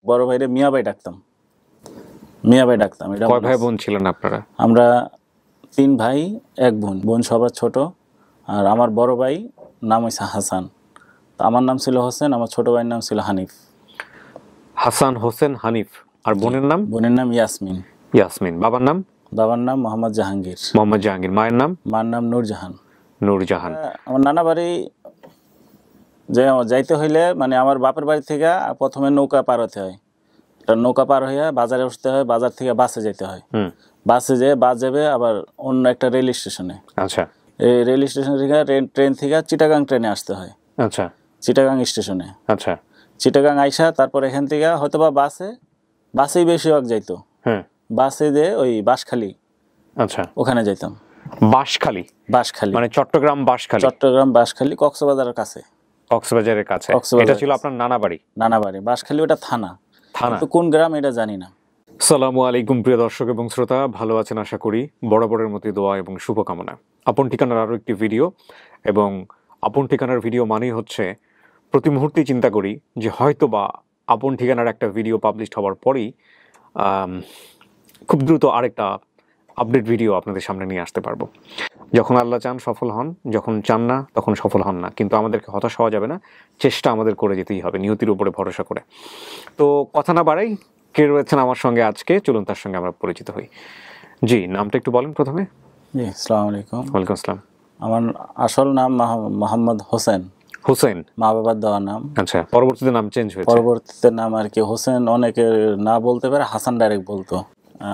বড় ভাইরে মিয়া ভাই ডাকতাম। মিয়া ভাই ডাকতাম। এটা কয় ভাই বোন ছিলেন আপনারা? আমরা 3 ভাই 1 বোন। বোন সবার ছোট। আর আমার বড় ভাই নাম হইছে হাসান। আমার নাম ছিল হোসেন, আমার ছোট ভাইয়ের নাম ছিল হানিফ। হাসান, হোসেন, হানিফ। আর বোনের নাম? বোনের নাম ইয়াসমিন। ইয়াসমিন। বাবার নাম? বাবার নাম মোহাম্মদ জাহাঙ্গীর। মোহাম্মদ জাহাঙ্গীর। মায়ের নাম? মার নাম নূরজাহান। নূরজাহান। আমার নানা বাড়ি যাইতে হইলে মানে আমার বাপের বাড়ি থেকে প্রথমে নৌকা পার হতে হয়। নৌকা পার হইয়া বাজারে উঠতে হয়, বাজার থেকে বাসে যেতে হয়। বাসে যেয়ে বাস যাবে আবার অন্য একটা রেল স্টেশনে। আচ্ছা। এই রেল স্টেশন থেকে ট্রেন থেকে চিটাগাং ট্রেনে আসতে হয়। আচ্ছা। চিটাগাং স্টেশনে। আচ্ছা। চিটাগাং আইসা তারপর এখান থেকে হয়তো বা বাসেই বেশিরভাগ যাইতো। বাসে যে ওই বাঁশখালী। আচ্ছা। ওখানে যাইতাম। বাঁশখালী? বাঁশখালী মানে চট্টগ্রাম বাঁশখালী? চট্টগ্রাম বাঁশখালী, কক্সবাজারের কাছে। কক্সবাজারের কাছে। এটা ছিল আপনার নানা বাড়ি? নানা বাড়ি। বাঁশখালী ওটা থানা। তো কোন গ্রাম এটা জানি না। আসসালামু আলাইকুম প্রিয় দর্শক এবং শ্রোতা, ভালো আছেন আশা করি। বরাবরের মতো দোয়া এবং শুভকামনা। আপন ঠিকানার আরও একটি ভিডিও, এবং আপন ঠিকানার ভিডিও মানেই হচ্ছে প্রতি মুহূর্তেই চিন্তা করি যে হয়তো বা আপন ঠিকানার একটা ভিডিও পাবলিশ হওয়ার পরেই খুব দ্রুত আরেকটা আপডেট ভিডিও আপনাদের সামনে নিয়ে আসতে পারবো। যখন আল্লাহ চান সফল হন, যখন চান না তখন সফল হন না। কিন্তু আমাদেরকে হতাশ হওয়া যাবে না, চেষ্টা আমাদের করে যেতেই হবে নিয়তির উপরে ভরসা করে। তো কথা না বাড়াই, কে রয়েছেন আমার সঙ্গে আজকে, চলুন তার সঙ্গে আমরা পরিচিত হই। জি, নামটা একটু বলেন প্রথমে। জি, আসসালামু আলাইকুম। ওয়ালাইকুম আসসালাম। আমার আসল নাম মোহাম্মদ হোসেন। হোসেন? মা বাবার দেওয়া নাম। আচ্ছা, পরবর্তীতে নাম চেঞ্জ হয়েছে? পরবর্তীতে নাম আর কি হোসেন অনেকে না বলতে পারে, হাসান ডাইরেক্ট বলতো।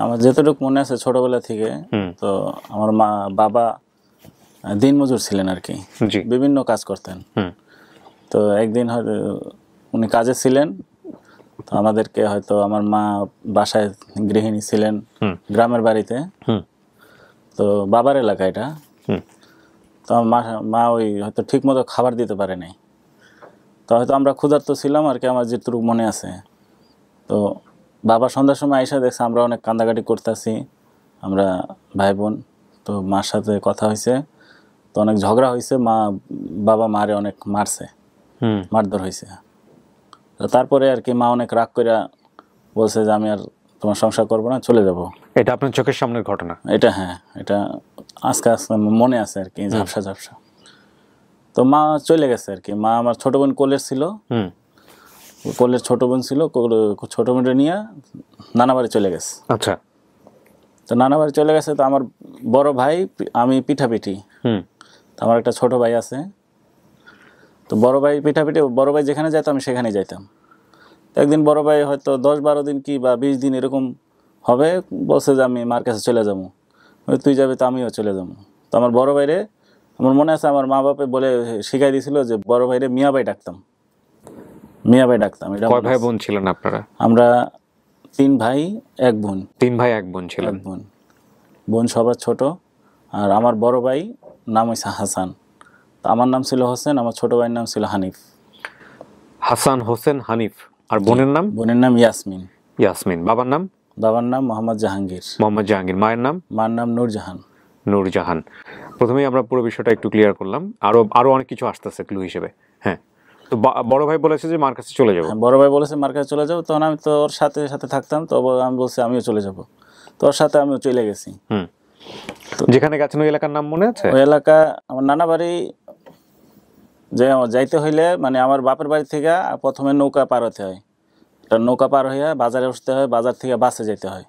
আমার যতটুকু মনে আছে ছোটবেলা থেকে, তো আমার বাবা দিনমজুর ছিলেন আর কি, বিভিন্ন কাজ করতেন। তো একদিন হয়তো উনি কাজে ছিলেন, তো আমাদেরকে হয়তো আমার মা বাসায় গৃহিণী ছিলেন গ্রামের বাড়িতে, তো বাবার এলাকা এটা। তো আমার মা ওই হয়তো ঠিক মতো খাবার দিতে পারে নাই। তো হয়তো আমরা ক্ষুধার্ত ছিলাম আর কি, আমার যেটুকু মনে আছে। তো বাবা সন্ধ্যার সময় আইসা দেখছে আমরা অনেক কান্দাকাটি করতেছি, আমরা ভাই বোন। তো মার সাথে কথা হয়েছে, তো অনেক ঝগড়া হয়েছে, বাবা মারে অনেক মারছে, মারধর হয়েছে। তো তারপরে আর কি মা অনেক রাগ করে বলছে যে আমি আর তোমার সংসার করবো না, চলে যাব। এটা আপনার চোখের সামনের ঘটনা? এটা হ্যাঁ, এটা আজকে আজকে মনে আছে আর কি, ঝাপসা ঝাপসা। তো মা চলে গেছে আর কি। মা আমার ছোট বোন কোলের ছিল, কোলের ছোট বোন ছিল, ছোট বোনটা নিয়ে নানা বাড়ি চলে গেছে। আচ্ছা। তো নানা বাড়ি চলে গেছে। তো আমার বড় ভাই, আমি পিঠাপিঠি। তো আমার একটা ছোট ভাই আছে। তো বড় ভাই পিঠাপিঠি, বড় ভাই যেখানে যাইতো আমি সেখানেই যাইতাম। তো একদিন বড় ভাই হয়তো 10-12 দিন কি বা 20 দিন এরকম হবে, বলছে যে আমি মার কাছে চলে যাবো, তুই যাবি তো আমিও চলে যাবো। তো আমার বড় ভাইরে, আমার মনে আছে আমার মা বাপে বলে শিখাই দিয়েছিল যে বড় ভাইরে মিয়া ভাই ডাকতাম। মিয়া ভাই ডাকতাম। এটা কয় ভাই বোন ছিলেন আপনারা? আমরা 3 ভাই 1 বোন। 3 ভাই 1 বোন ছিলেন? বোন সবার ছোট। আর আমার বড় ভাই নাম হইছে হাসান। তো আমার নাম ছিল হোসেন, আমার ছোট ভাইয়ের নাম ছিল হানিফ। হাসান, হোসেন, হানিফ। আর বোনের নাম? বোনের নাম ইয়াসমিন। ইয়াসমিন। বাবার নাম? বাবার নাম মোহাম্মদ জাহাঙ্গীর। মোহাম্মদ জাহাঙ্গীর। মায়ের নাম? মার নাম নূরজাহান। নূরজাহান। প্রথমেই আমরা পুরো বিষয়টা একটু ক্লিয়ার করলাম, আরো অনেক কিছু আসতেছে ক্লু হিসেবে। হ্যাঁ, তো বড় ভাই বলেছে যে মার কাছে চলে যাবো। বড় ভাই বলেছে মার কাছে চলে যাবো। তখন আমি তো ওর সাথে সাথে থাকতাম, তো আমি বলছি আমিও চলে যাব। তো ওর সাথে আমিও চলে গেছি। যেখানে গেছেন ওই এলাকার নাম মনে আছে? ওই এলাকা আমার নানা বাড়ি যাইতে হইলে মানে আমার বাপের বাড়ি থেকে প্রথমে নৌকা পার হতে হয়। নৌকা পার হইয়া বাজারে উঠতে হয়, বাজার থেকে বাসে যেতে হয়।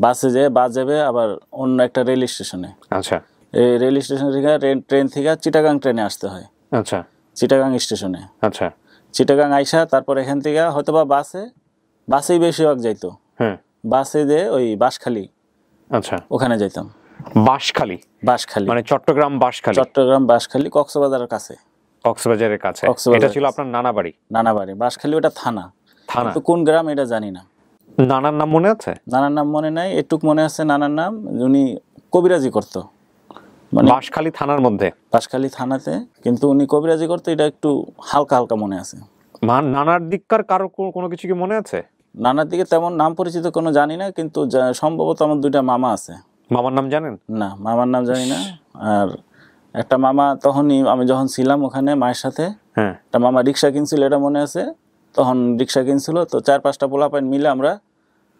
বাসে যেয়ে বাস যাবে আবার অন্য একটা রেল স্টেশনে। আচ্ছা। এই রেল স্টেশন থেকে ট্রেন থেকে চিটাগাং ট্রেনে আসতে হয়। আচ্ছা। চিটাগাং স্টেশনে। আচ্ছা। চিটাগাং আইসা তারপর এখান থেকে হয়তো বা বাসেই বেশিরভাগ যাইতো। বাসে যে ওই বাঁশখালী। আচ্ছা। ওখানে যাইতাম। বাঁশখালী? বাঁশখালী মানে চট্টগ্রাম বাঁশখালী? চট্টগ্রাম বাঁশখালী, কক্সবাজারের কাছে। কক্সবাজারের কাছে। এটা ছিল আপনার নানা বাড়ি? নানা বাড়ি। বাঁশখালী ওটা থানা। তো কোন গ্রাম এটা জানি না। নানার নাম মনে আছে? নানার নাম মনে নাই, এটুক মনে আছে নানার নাম। উনি কবিরাজি করতো, মানে বাঁশখালী থানার মধ্যে? বাঁশখালী থানাতে, কিন্তু উনি কবিরাজি করতো, এটা একটু হালকা হালকা মনে আছে। নানার দিককার কারো কোনো কিছু কি মনে আছে? নানার দিকে তেমন নাম পরিচিত কোনো জানি না, কিন্তু সম্ভবত আমার 2টা মামা আছে। মামার নাম জানেন? না, মামার নাম জানি না। আর একটা মামা তখনই আমি যখন ছিলাম ওখানে মায়ের সাথে, একটা মামা রিক্সা কিনছিল, এটা মনে আছে। তখন রিক্সা কিনছিল, তো 4-5টা পোলাপাইন মিলে আমরা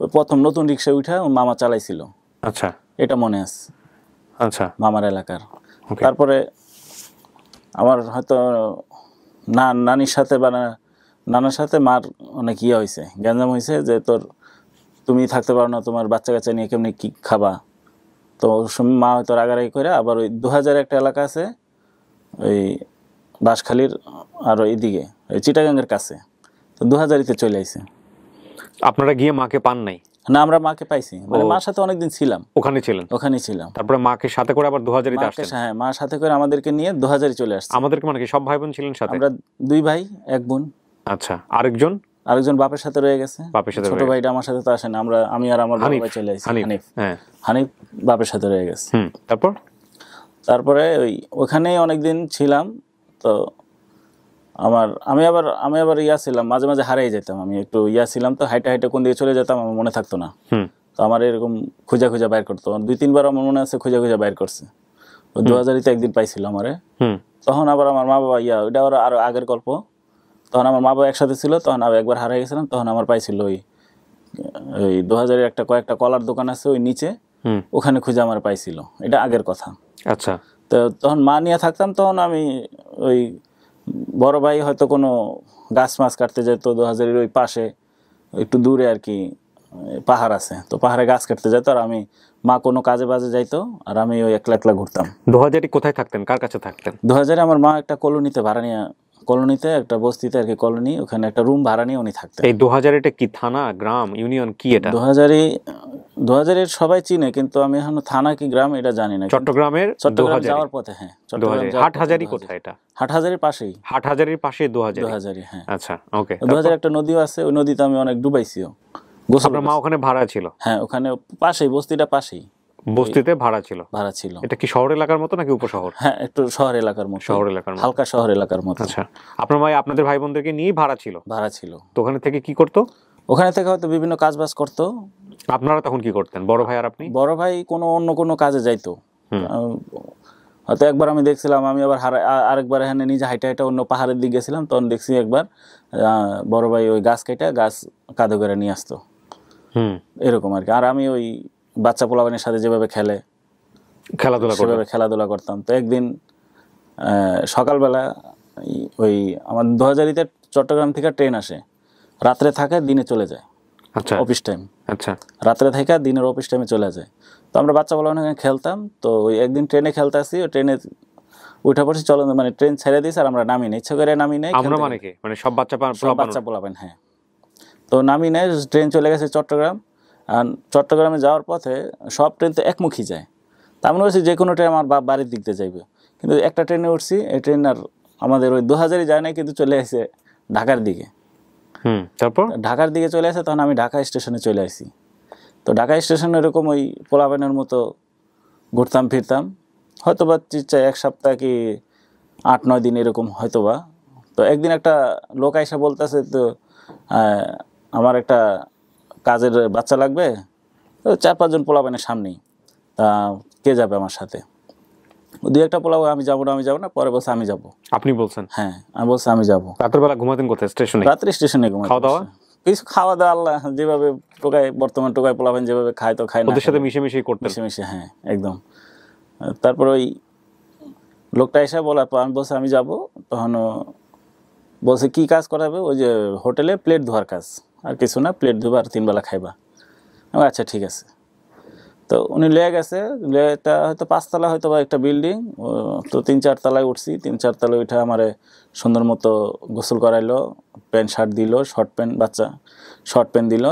ওই প্রথম নতুন রিক্সা উঠা মামা চালাইছিল। আচ্ছা, এটা মনে আছে। আচ্ছা, মামার এলাকার। তারপরে আমার হয়তো নানির সাথে বা নানার সাথে মার অনেক ইয়ে হয়েছে, গ্যাঞ্জাম হয়েছে যে তুমি থাকতে পারো না, তোমার বাচ্চা কাচ্চা নিয়ে কেমনি কি খাবা। তো মা হয়তো রাগারাগি করে আবার ওই 2000 একটা এলাকা আছে ওই বাঁশখালীর আর এইদিকে ওই চিটাগাঙ্গের কাছে, তো 2000-তে চলে আসছে। আপনারা গিয়ে মাকে পান নাই? না, আমরা মাকে পাইছি, মানে মার সাথে অনেকদিন ছিলাম, ওখানেই ছিলাম। তারপরে মাকে সাথে করে আবার 2000-তে আসছেন? হ্যাঁ, মার সাথে করে আমাদেরকে নিয়ে 2000-এ চলে আসছে। আমাদেরকে মানে কি সব ভাই বোন ছিলেন সাথে? আমরা 2 ভাই 1 বোন। আচ্ছা, আরেকজন বাপের সাথে রয়ে গেছে। ছোট ভাইটা আমার সাথে তো আসে না, আমি আর আমার বড় ভাই চলে আসছি। হানিফ বাপের সাথে রয়ে গেছে। তারপরে ওখানেই অনেকদিন ছিলাম। তো আমি আবার ছিলাম, মাঝে মাঝে হারিয়ে যেতাম, আমি একটু ছিলাম, তো হাইটে হাইটে কোন দিকে চলে যেতাম আমার মনে থাকতো না। তো আমার এরকম খুঁজা বাইর করতো, 2-3 বার আমার মনে আছে খুঁজা বাইর করছে। 2000-তে একদিন পাইছিল আমারে। তখন আবার আমার মা বাবা ওইটা আরো আগের গল্প। তখন আমার মা বাবা একসাথে ছিল, তখন আমি একবার হারিয়ে গেছিলাম, তখন আমার পাইছিল ওই 2000-এর একটা কয়েকটা কলার দোকান আছে ওই নিচে, ওখানে খুঁজে আমার পাইছিল। এটা আগের কথা। আচ্ছা, তো তখন মা নিয়ে থাকতাম, তখন আমি ওই বড় ভাই হয়তো কোনো গাছ মাছ কাটতে যেত 2000-এর ওই পাশে একটু দূরে আর কি পাহাড় আছে, তো পাহাড়ে গাছ কাটতে যেত, আর মা কোনো কাজে বাজে যাইতো আর আমি ওই একলা একলা ঘুরতাম। 2000-এ কোথায় থাকতেন, কার কাছে থাকতেন? 2000-এ আমার মা একটা কলোনিতে একটা বস্তিতে আর কি, কলোনি, ওখানে একটা রুম ভাড়া নিয়ে উনি থাকতেন। এই 2000-এটা কি থানা, গ্রাম, ইউনিয়ন কি এটা? 2000-এর সবাই চিনে, কিন্তু আমি এখন থানা কি গ্রাম এটা জানি না। চট্টগ্রাম যাওয়ার পথে। হ্যাঁ, হাটহাজারী কোথায় এটা? হাটহাজারীর পাশেই। হাটহাজারীর পাশে 2000? হ্যাঁ। আচ্ছা, ওকে। 2000 একটা নদীও আছে, ওই নদীতে আমি অনেক ডুবাইছিও। আপনার মা ওখানে ভাড়া ছিল? হ্যাঁ, ওখানে পাশেই, বস্তিটা পাশেই। বস্তিতে ভাড়া ছিল? এটা কি শহর এলাকার মতো নাকি উপশহর? হ্যাঁ, একটু শহর এলাকার মতো। হালকা শহর এলাকার মতো। আচ্ছা, আপনার মা আপনাদের ভাই বোনদেরকে নিয়ে ভাড়া ছিল? তো ওখানে থেকে কি করতো? ওখানে থেকে হয়তো বিভিন্ন কাজ বাজ করতো। আপনারা তখন কি করতেন, বড় ভাই আর আপনি? বড় ভাই অন্য কোনো কাজে যাইতো। হয়তো একবার আমি দেখছিলাম, আমি আবার আরেকবার এখানে নিজে হাইটা অন্য পাহাড়ের দিকে গেছিলাম, তখন দেখছি একবার বড় ভাই ওই গাছ কাঁধে করে নিয়ে আসতো, এরকম আর কি। আর আমি ওই বাচ্চা পোলাপানের সাথে যেভাবে খেলাধুলা করতাম। তো একদিন সকালবেলা ওই আমার 2000-তে চট্টগ্রাম থেকে ট্রেন আসে, রাত্রে থাকে, দিনে চলে যায়। আচ্ছা, অফিস টাইম। আচ্ছা, রাত্রে থেকে দিনের অফিস টাইমে চলে যায়। তো আমরা বাচ্চা পোলাপান খেলতাম। তো ওই একদিন ট্রেনে খেলতে আসি, ট্রেনে উঠে পড়ছি, চলো মানে ট্রেন ছেড়ে দিয়েছে আর আমরা নামি নেই, ইচ্ছা করে নামি নেই। আমরা মানে সব বাচ্চা পোলাপান, হ্যাঁ। তো নামি নেই, ট্রেন চলে গেছে চট্টগ্রাম। আর চট্টগ্রামে যাওয়ার পথে সব ট্রেন তো একমুখী যায়। তা আমি বলছি যে কোনো ট্রেন আমার বাড়ির দিক দিয়ে যাইবে, কিন্তু একটা ট্রেনে উঠছি, এই ট্রেন আর আমাদের ওই 2000-ই যায় না, কিন্তু চলে আসে ঢাকার দিকে। তারপর ঢাকার দিকে চলে আসে, তখন আমি ঢাকা স্টেশনে চলে আসি। তো ঢাকা স্টেশনে এরকম ওই পোলাপানের মতো ঘুরতাম ফিরতাম, হয়তোবা 1 সপ্তাহ কি 8-9 দিন এরকম হয়তোবা। তো একদিন একটা লোক আইসা বলতেছে, তো আমার একটা কাজের বাচ্চা লাগবে, 4-5 জন পোলাপানের সামনেই, তা কে যাবে আমার সাথে? 2-একটা পোলাও, আমি যাবো না, পরে বলছে আমি যাবো। আপনি বলছেন? হ্যাঁ, আমি বলছি আমি যাবো। রাতের বেলা ঘুমাতেন কোথায়? স্টেশনে? রাত্রে স্টেশনে ঘুমাই। খাওয়া দাওয়া আল্লাহ যেভাবে বর্তমান টোকাই পোলাপান যেভাবে খায়, তো খায় না, ওদের সাথে মিশে করতেন? মিশে, হ্যাঁ, একদম। তারপর ওই লোকটা এসে বলার পর আমি বলছি আমি যাবো, তখন বলছে কি কাজ করাবে? ওই যে হোটেলে প্লেট ধোয়ার কাজ, আর কিছু না, প্লেট ধোবা আর 3 বেলা খাইবা। আচ্ছা ঠিক আছে। তো উনি লয়ে গেছে, এটা হয়তো 5 তলা হয়তো বা একটা বিল্ডিং, তো 3-4 তলায় উঠছি। 3-4 তলায় উঠে আমারে সুন্দর মতো গোসল করাইলো, প্যান্ট শার্ট দিল, বাচ্চা শর্ট প্যান্ট দিল,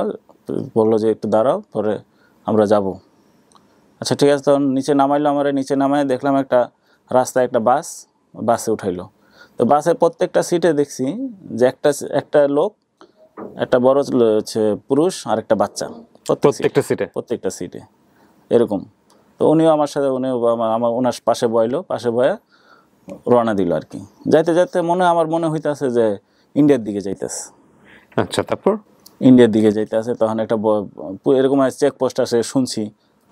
বললো যে একটু দাঁড়াও, পরে আমরা যাব। আচ্ছা ঠিক আছে। তখন নিচে নামাইলো, আমার নিচে নামাই দেখলাম একটা রাস্তায় একটা বাসে উঠাইলো। তো বাসের প্রত্যেকটা সিটে দেখছি যে একটা লোক, একটা বড় হচ্ছে পুরুষ আর একটা বাচ্চা, প্রত্যেকটা সিটে এরকম। তো উনিও আমার সাথে, ওনার পাশে বয়ে রওনা দিল আর কি। যাইতে যাইতে আমার মনে হইতেছে যে ইন্ডিয়ার দিকে যাইতেছে। আচ্ছা, তারপর ইন্ডিয়ার দিকে যাইতেছে। তখন একটা এরকম চেকপোস্ট আছে, শুনছি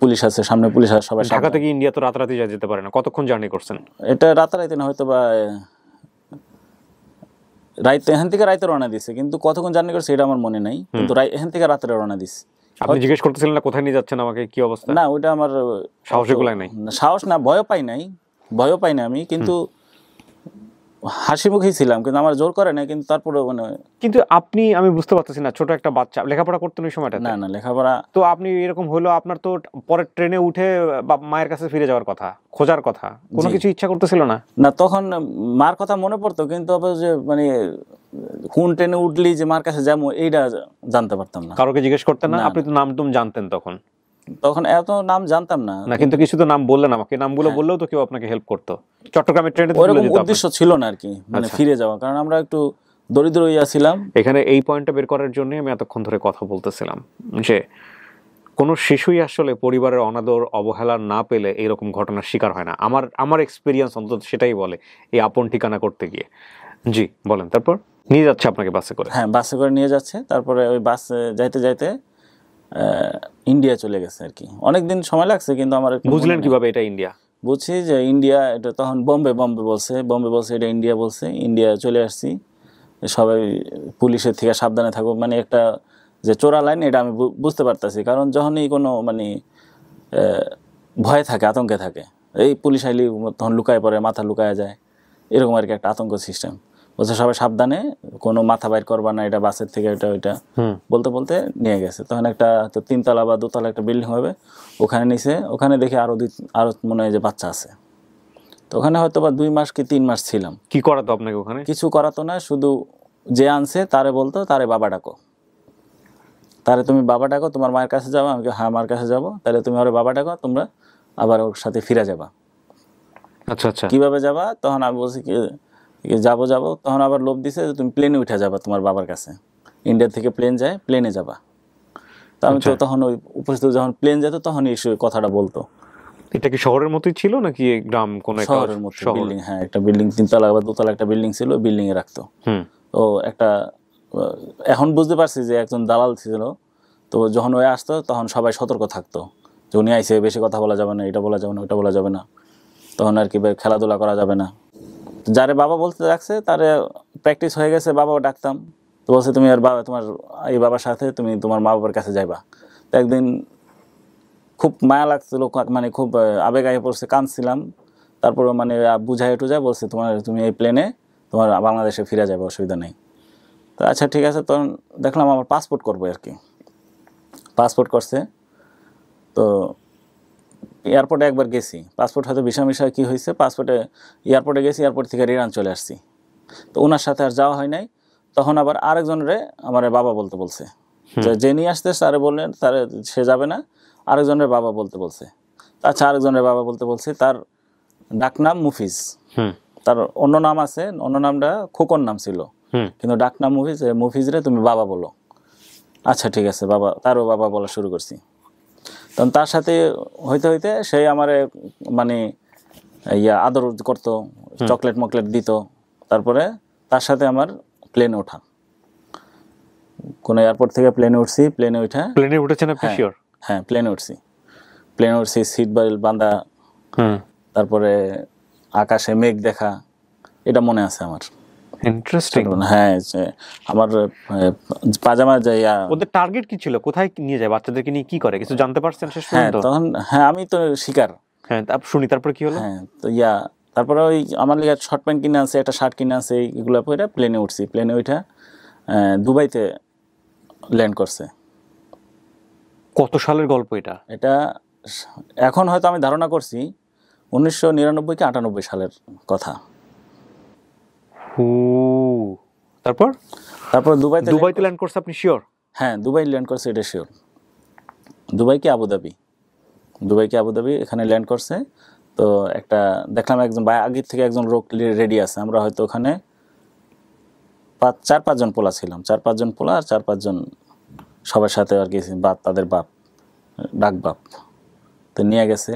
পুলিশ আছে, সামনে পুলিশ আছে, সবাই। ঢাকা থেকে ইন্ডিয়া তো রাতারাতি যেতে পারে না, কতক্ষণ জার্নি করছেন? এটা রাতারাতি না, হয়তো বা রাইতে এখান থেকে রাইতে রওনা দিছে, কিন্তু কতক্ষণ জার্নি করছে এটা আমার মনে নাই, কিন্তু এখান থেকে রাত্রে রওনা দিছে। আপনি জিজ্ঞেস করতেছিলেন না কোথায় নিয়ে যাচ্ছেন আমাকে, কি অবস্থা? না ওইটা আমার সাহসে গুলাই নাই। সাহস না, ভয়ও পাই নাই আমি, কিন্তু হাসি মুখেই ছিলাম, কিন্তু আমার জোর করে না, কিন্তু তারপরে মানে। কিন্তু আপনি, আমি বুঝতে পারতেছি না, ছোট একটা বাচ্চা লেখাপড়া করতেন ওই সময়টা? না লেখাপড়া তো আপনি এরকম হলো, আপনার তো পরের ট্রেনে উঠে মায়ের কাছে ফিরে যাওয়ার কথা, খোঁজার কথা, কোনো কিছু ইচ্ছা করতেছিল না? না তখন মার কথা মনে পড়তো, কিন্তু আবার যে মানে কোন ট্রেনে উঠলি যে মার কাছে যাবো এইটা জানতে পারতাম না। কারোকে জিজ্ঞেস করতেন না? আপনি তো নাম টুম জানতেন তখন? তখন এত নাম জানতাম না। কিন্তু কিছু তো নাম বললেন আমাকে, নামগুলো বললেও তো কেউ আপনাকে হেল্প করতো। চট্টগ্রামের ট্রেনে তো ওরকম উদ্দেশ্য ছিল না আর কি, মানে ফিরে যাওয়া, কারণ আমরা একটু দরিদ্র হইয়া ছিলাম। এখানে এই পয়েন্টটা বের করার জন্য আমি এতক্ষণ ধরে কথা বলতেছিলাম যে কোনো শিশুই আসলে পরিবারের অনাদর অবহেলা না পেলে এইরকম ঘটনার শিকার হয় না। আমার এক্সপিরিয়েন্স অন্তত সেটাই বলে, এই আপন ঠিকানা করতে গিয়ে। জি বলেন, তারপর নিয়ে যাচ্ছে আপনাকে বাসে করে? হ্যাঁ বাসে করে নিয়ে যাচ্ছে, তারপরে ওই বাসে যাইতে যাইতে ইন্ডিয়া চলে গেছে আর কি। অনেকদিন সময় লাগছে, কিন্তু আমার বুঝলেন কিভাবে এটা ইন্ডিয়া? বুঝছি যে ইন্ডিয়া, এটা তখন বম্বে বলছে এটা ইন্ডিয়া বলছে। ইন্ডিয়া চলে আসছি, সবাই পুলিশের থেকে সাবধানে থাকো, মানে একটা যে চোরা লাইন এটা আমি বুঝতে পারতেছি, কারণ যখনই কোনো মানে ভয় থাকে, আতঙ্কে থাকে, এই পুলিশ আইলি তখন লুকায় পড়ে, মাথা লুকায় যায়, এরকম আর কি একটা আতঙ্ক সিস্টেম। বলছে সবাই সাবধানে, কোনো মাথা বাইর করবা না, এটা বাসের থেকে এটা ওইটা বলতে বলতে নিয়ে গেছে। তখন একটা তো 3 তলা বা 2 তলা একটা বিল্ডিং হবে, ওখানে নিছে। ওখানে দেখে আরো মনে হয় যে বাচ্চা আছে। তো ওখানে হয়তো বা 2 মাস কি 3 মাস ছিলাম। কি করাতো আপনাকে ওখানে? কিছু করাতো না, শুধু যে আনছে তারে বলতো, তারে বাবা ডাকো, তারে তুমি বাবা ডাকো, তোমার মায়ের কাছে যাবো। আমি হ্যাঁ মার কাছে যাবো, তাহলে তুমি ওর বাবা ডাকো, তোমরা আবার ওর সাথে ফিরে যাবা। আচ্ছা আচ্ছা, কিভাবে যাবা? তখন আমি বলছি কি যাবো। তখন আবার লোভ দিছে যে তুমি প্লেনে উঠে যাবা তোমার বাবার কাছে, ইন্ডিয়া থেকে প্লেন যায়, প্লেনে যাবা। তো আমি তো তখন ওই উপস্থিত, যখন প্লেন যেত তখন এই কথাটা বলতো। এটা কি শহরের মতোই ছিল নাকি গ্রাম? কোন শহরের মতো বিল্ডিং, হ্যাঁ একটা বিল্ডিং, 3 তলা বা 2 তলা একটা বিল্ডিং ছিল, বিল্ডিং এ রাখতো। তো একটা এখন বুঝতে পারছি যে একজন দালাল ছিল। তো যখন ওই আসতো তখন সবাই সতর্ক থাকতো যে উনি আইসে, বেশি কথা বলা যাবে না, এটা বলা যাবে না, ওটা বলা যাবে না, তখন আর কি খেলাধুলা করা যাবে না। যারে বাবা বলতে রাখছে তারে প্র্যাকটিস হয়ে গেছে, বাবাও ডাকতাম। তো বলছে তুমি আর বাবা, তোমার এই বাবার সাথে তুমি তোমার মা বাবার কাছে যাইবা। তো একদিন খুব মায়া লাগছিল, মানে খুব আবেগ আগে পড়ছে, কাঁদছিলাম। তারপর মানে বুঝাই টুঝাই বলছে তুমি এই প্লেনে তোমার বাংলাদেশে ফিরে যাবে, অসুবিধা নেই। তো আচ্ছা ঠিক আছে। তখন দেখলাম আমার পাসপোর্ট করবো আর কি, পাসপোর্ট করছে। তো এয়ারপোর্টে একবার গেছি, পাসপোর্ট হয়তো ভিসা কী হয়েছে, এয়ারপোর্টে গেছি, এয়ারপোর্ট থেকে রিটার্ন চলে আসছি। তো ওনার সাথে আর যাওয়া হয় নাই। তখন আবার আরেকজনরে আমার বাবা বলতে বলছে, যে নিয়ে আসতে তারে বললেন, তারে সে যাবে না, আরেকজনের বাবা বলতে বলছে। আচ্ছা আরেকজনের বাবা বলতে বলছে, তার ডাকনাম মুফিজ, তার অন্য নাম আছে, অন্য নামটা খোকন নাম ছিল, কিন্তু ডাকনাম মুফিজ। মুফিজরে তুমি বাবা বলো। আচ্ছা ঠিক আছে বাবা, তারও বাবা বলা শুরু করছি। তখন তার সাথে হইতে হইতে সে আমারে মানে আদর করতো, চকলেট মকলেট দিত। তারপরে তার সাথে আমার প্লেনে ওঠা, কোনো এয়ারপোর্ট থেকে প্লেনে উঠছি, প্লেনে উঠেছেন আপনি? শিওর? হ্যাঁ প্লেনে উঠছি, সিট বেল্ট বাঁধা, তারপরে আকাশে মেঘ দেখা, এটা মনে আছে আমার। ইন্টারেস্টিং। হ্যাঁ আমার পাজামা যাইয়া। ওদের টার্গেট কি ছিল? কোথায় নিয়ে যায় বাচ্চাদেরকে নিয়ে? কি করে কিছু জানতে পারছেন শেষ পর্যন্ত? তখন হ্যাঁ আমি তো শিকার। হ্যাঁ শুনি, তারপর কি হলো? হ্যাঁ তো তারপরে ওই আমার লিগে শর্ট প্যান্ট কিনে আনছে, একটা শার্ট কিনে আনছে, এইগুলো পরে প্লেনে উঠছি। প্লেনে উঠা দুবাইতে ল্যান্ড করছে। কত সালের গল্প এটা? এটা এখন হয়তো আমি ধারণা করছি 1999 কি 98 সালের কথা। তারপর দুবাইতে ল্যান্ড করছে, আপনি শিওর? হ্যাঁ দুবাই ল্যান্ড করছে, এটা শিওর। দুবাই কি আবুধাবি, এখানে ল্যান্ড করছে। তো একটা দেখলাম একজন আগের থেকে একজন লোক রেডি আছে। আমরা হয়তো ওখানে 4-5 জন পোলা ছিলাম, 4-5 জন পোলা আর 4-5 জন সবার সাথে আর কি তাদের ডাক বাপ। তো নিয়ে গেছে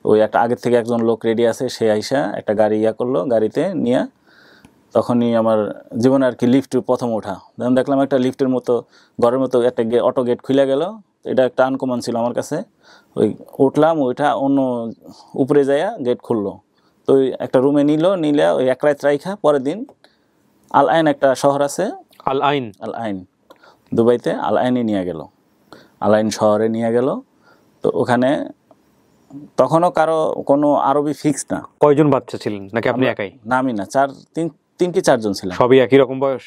ওই একটা আগের থেকে একজন লোক রেডি আছে, সে আইসা একটা গাড়ি করলো, গাড়িতে নিয়ে তখনই আমার জীবনে আর কি লিফট প্রথম ওঠা। যখন দেখলাম একটা লিফটের মতো ঘরের মতো একটা অটো গেট খুলে গেল, এটা একটা আনকমন ছিল আমার কাছে। ওই উঠলাম, ওইটা অন্য উপরে যাইয়া গেট খুললো। তো ওই একটা রুমে নিলে ওই এক রাত রাইখা পরের দিন আল আইন একটা শহর আছে, আল আইন, আল আইন দুবাইতে, আল আইনে নিয়ে গেল, আল আইন শহরে নিয়ে গেল। তো ওখানে তখনও কারো কোনো আরবি ফিক্স না। কয়জন বাচ্চা ছিলেন নাকি আপনি একাই? না আমি না, তিন কি চারজন ছিলাম। সবই একই রকম বয়স?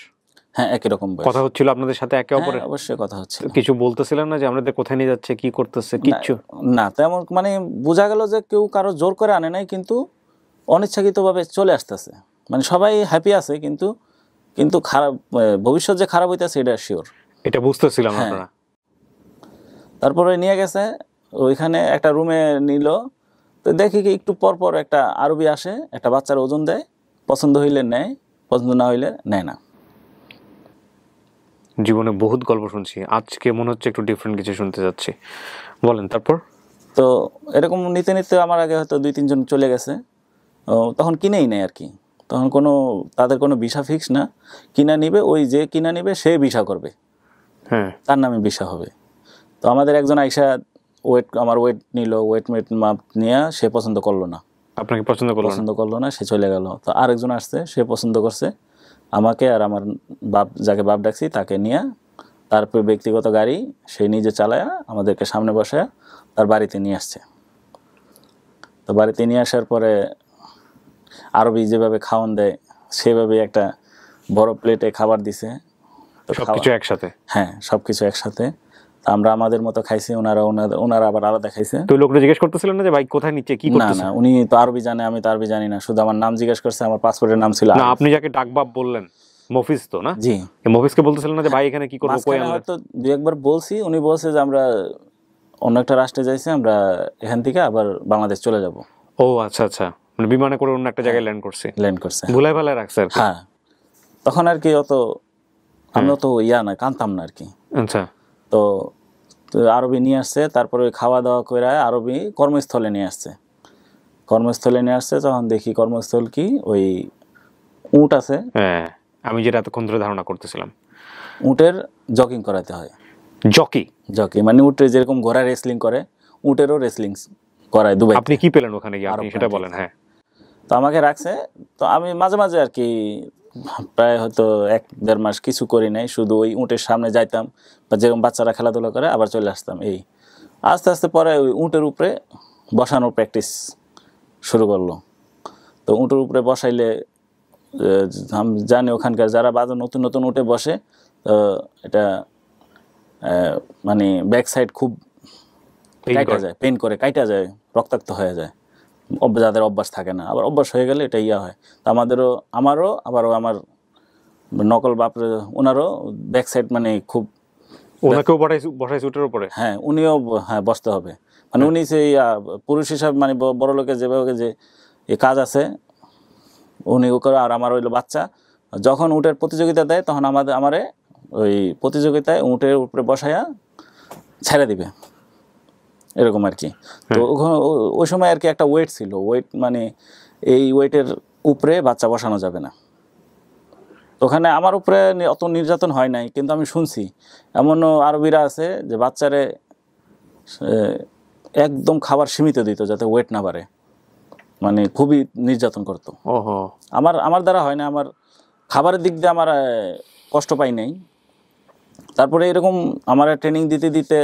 হ্যাঁ একই রকম বয়স। কথা হচ্ছিল আপনাদের সাথে একে অপরের? অবশ্যই কথা হচ্ছিল। কিছু বলতেছিলেন না যে আমাদের কোথায় নিয়ে যাচ্ছে, কি করতেছে? কিচ্ছু না, তেমন মানে বোঝা গেল যে কেউ কারো জোর করে আনে নাই, কিন্তু অনিচ্ছাকৃতভাবে চলে আসতেছে। মানে সবাই হ্যাপি আছে, কিন্তু কিন্তু খারাপ, ভবিষ্যৎ যে খারাপ হইতেছে এটা শিওর, এটা বুঝতেছিলাম আপনারা। তারপরে নিয়ে গেছে ওইখানে একটা রুমে নিল। তো দেখি কি একটু পর পর একটা আরবি আসে, একটা বাচ্চার ওজন দেয়, পছন্দ হইলে নেয়, পছন্দ না হইলে নেয় না। জীবনে বহুত গল্প শুনছি, আজকে মনে হচ্ছে একটু ডিফারেন্ট কিছু শুনতে যাচ্ছি, বলেন। তারপর তো এরকম নিতে নিতে আমার আগে হয়তো 2-3 জন চলে গেছে। তখন কিনেই নেয় আর কি, তখন তাদের কোনো ভিসা ফিক্স না, কিনা নিবে, ওই যে কিনা নিবে সে ভিসা করবে, হ্যাঁ তার নামে ভিসা হবে। তো আমাদের একজন আইসা আমার ওয়েট নিল, ওয়েট মাপ নিয়ে সে পছন্দ করলো না। আপনাকে পছন্দ করলো না, সে চলে গেল। তো আরেকজন আসছে, সে পছন্দ করছে আমাকে আর আমার বাপ, যাকে বাপ ডাকছি তাকে নিয়ে, তারপর ব্যক্তিগত গাড়ি সে নিজে চালায়া আমাদেরকে সামনে বসায় তার বাড়িতে নিয়ে আসছে। তো বাড়িতে নিয়ে আসার পরে আরবি যেভাবে খাওয়ান দেয় সেভাবে একটা বড় প্লেটে খাবার দিছে। তো সবকিছু একসাথে? হ্যাঁ সবকিছু একসাথে। আমরা আমাদের মতো খাইছি, ওনারা আবার আলাদা খাইছে। তো লোকটা জিজ্ঞেস করতেছিলেন না যে ভাই কোথায় নিচ্ছে, কি করতেছে? না, উনি তো আরবি জানে, আমি তো আরবি জানি না, শুধু আমার নাম জিজ্ঞেস করছে, আমার পাসপোর্টের নাম ছিল। না, আপনি যাকে ডাকবাব বললেন মফিজ তো না? জি। মফিজকে বলতেছিলেন না যে ভাই এখানে কি করব, কই আমরা? হয়তো 2-1 বলছি, উনি বলছে যে আমরা অন্য একটা রাষ্ট্রে যাইছি, আমরা এখান থেকে আবার বাংলাদেশ চলে যাব। ও আচ্ছা আচ্ছা, মানে বিমানে করে অন্য একটা জায়গায় ল্যান্ড করছে, ভুলাই ভালাই রাখছে আর কি। হ্যাঁ, তখন আর কি আমি অত কানতাম না আর কি। আচ্ছা। তো আরবি নিয়ে আসছে, তারপরে খাওয়া দাওয়া করে আরবি কর্মস্থলে নিয়ে আসছে। তখন দেখি কর্মস্থল কি, ওই উট আছে। হ্যাঁ, আমি যেটা এতক্ষণ ধরে ধারণা করতেছিলাম, উটের জকিং করাতে হয়। জকি মানে উটে যেরকম ঘোড়া রেসলিং করে, উটেরও রেসলিং করায় দুবাই। আপনি কি পেলেন ওখানে গিয়ে, আপনি সেটা বলেন। হ্যাঁ, তো আমাকে রাখছে। তো আমি মাঝে মাঝে আর কি প্রায় হয়তো 1-1.5 মাস কিছু করি নাই, শুধু ওই উটের সামনে যাইতাম, বা যেরকম বাচ্চারা খেলাধুলা করে আবার চলে আসতাম। এই আস্তে আস্তে পরে ওই উটের উপরে বসানোর প্র্যাকটিস শুরু করলো। তো উটের উপরে বসাইলে আমি জানি ওখানকার যারা নতুন নতুন উঠে বসে, এটা মানে ব্যাক সাইড খুব কাইটা যায়, পেন করে কাইটা যায়, রক্তাক্ত হয়ে যায়, যাদের অভ্যাস থাকে না। আবার অভ্যাস হয়ে গেলে এটা হয়। তো আমারও আবারও আমার নকল বাপরে ওনারও ব্যাক সাইড মানে খুব, ওনাকেও বসাইছে উটের উপরে। হ্যাঁ উনিও বসতে হবে, মানে উনি সেই পুরুষ হিসাবে, মানে বড় লোকের যেভাবে যে কাজ আছে উনি ও করে। আর আমার হইলো বাচ্চা, যখন উটের প্রতিযোগিতা দেয় তখন আমারে ওই প্রতিযোগিতায় উটের উপরে বসাইয়া ছেড়ে দিবে, এরকম আর কি। তো ওই সময় আর কি একটা ওয়েট ছিল, ওয়েট মানে এই ওয়েটের উপরে বাচ্চা বসানো যাবে না। ওখানে আমার উপরে অত নির্যাতন হয় নাই, কিন্তু আমি শুনছি এমনও আরবিরা আছে যে বাচ্চারে একদম খাবার সীমিত দিত যাতে ওয়েট না বাড়ে, মানে খুবই নির্যাতন করতো। আমার দ্বারা হয় না, আমার খাবারের দিক দিয়ে আমার কষ্ট পাই নাই। তারপরে এরকম আমার ট্রেনিং দিতে দিতে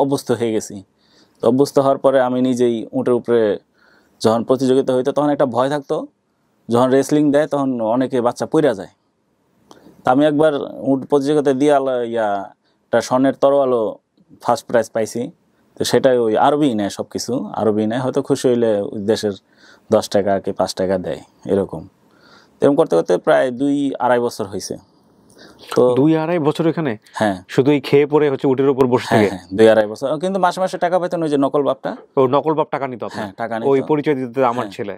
অভ্যস্ত হয়ে গেছি। তো অভ্যস্ত হওয়ার পরে আমি নিজেই উটের উপরে যখন প্রতিযোগিতা হইতো তখন একটা ভয় থাকতো, যখন রেসলিং দেয় তখন অনেকে বাচ্চা পইরা যায়। তা আমি একবার উট প্রতিযোগিতায় দিয়ে একটা স্বর্ণের তরোয়ালও ফার্স্ট প্রাইজ পাইছি। তো সেটাই ওই আরবি নেয়, সব কিছু আরবি নেয়, হয়তো খুশি হইলে দেশের 10 টাকা কি 5 টাকা দেয়, এরকম করতে করতে প্রায় 2-2.5 বছর হয়েছে। তো 2-2.5 বছর এখানে? হ্যাঁ, শুধু এই খেয়ে পরে হচ্ছে উটের উপর বসে থেকে? হ্যাঁ 2-2.5 বছর, কিন্তু মাসে মাসে টাকা পেতেন ওই যে নকল বাপটা। ও নকল বাপ টাকা নিত? হ্যাঁ টাকা নিত, ওই পরিচয় দিতে আমার ছেলে।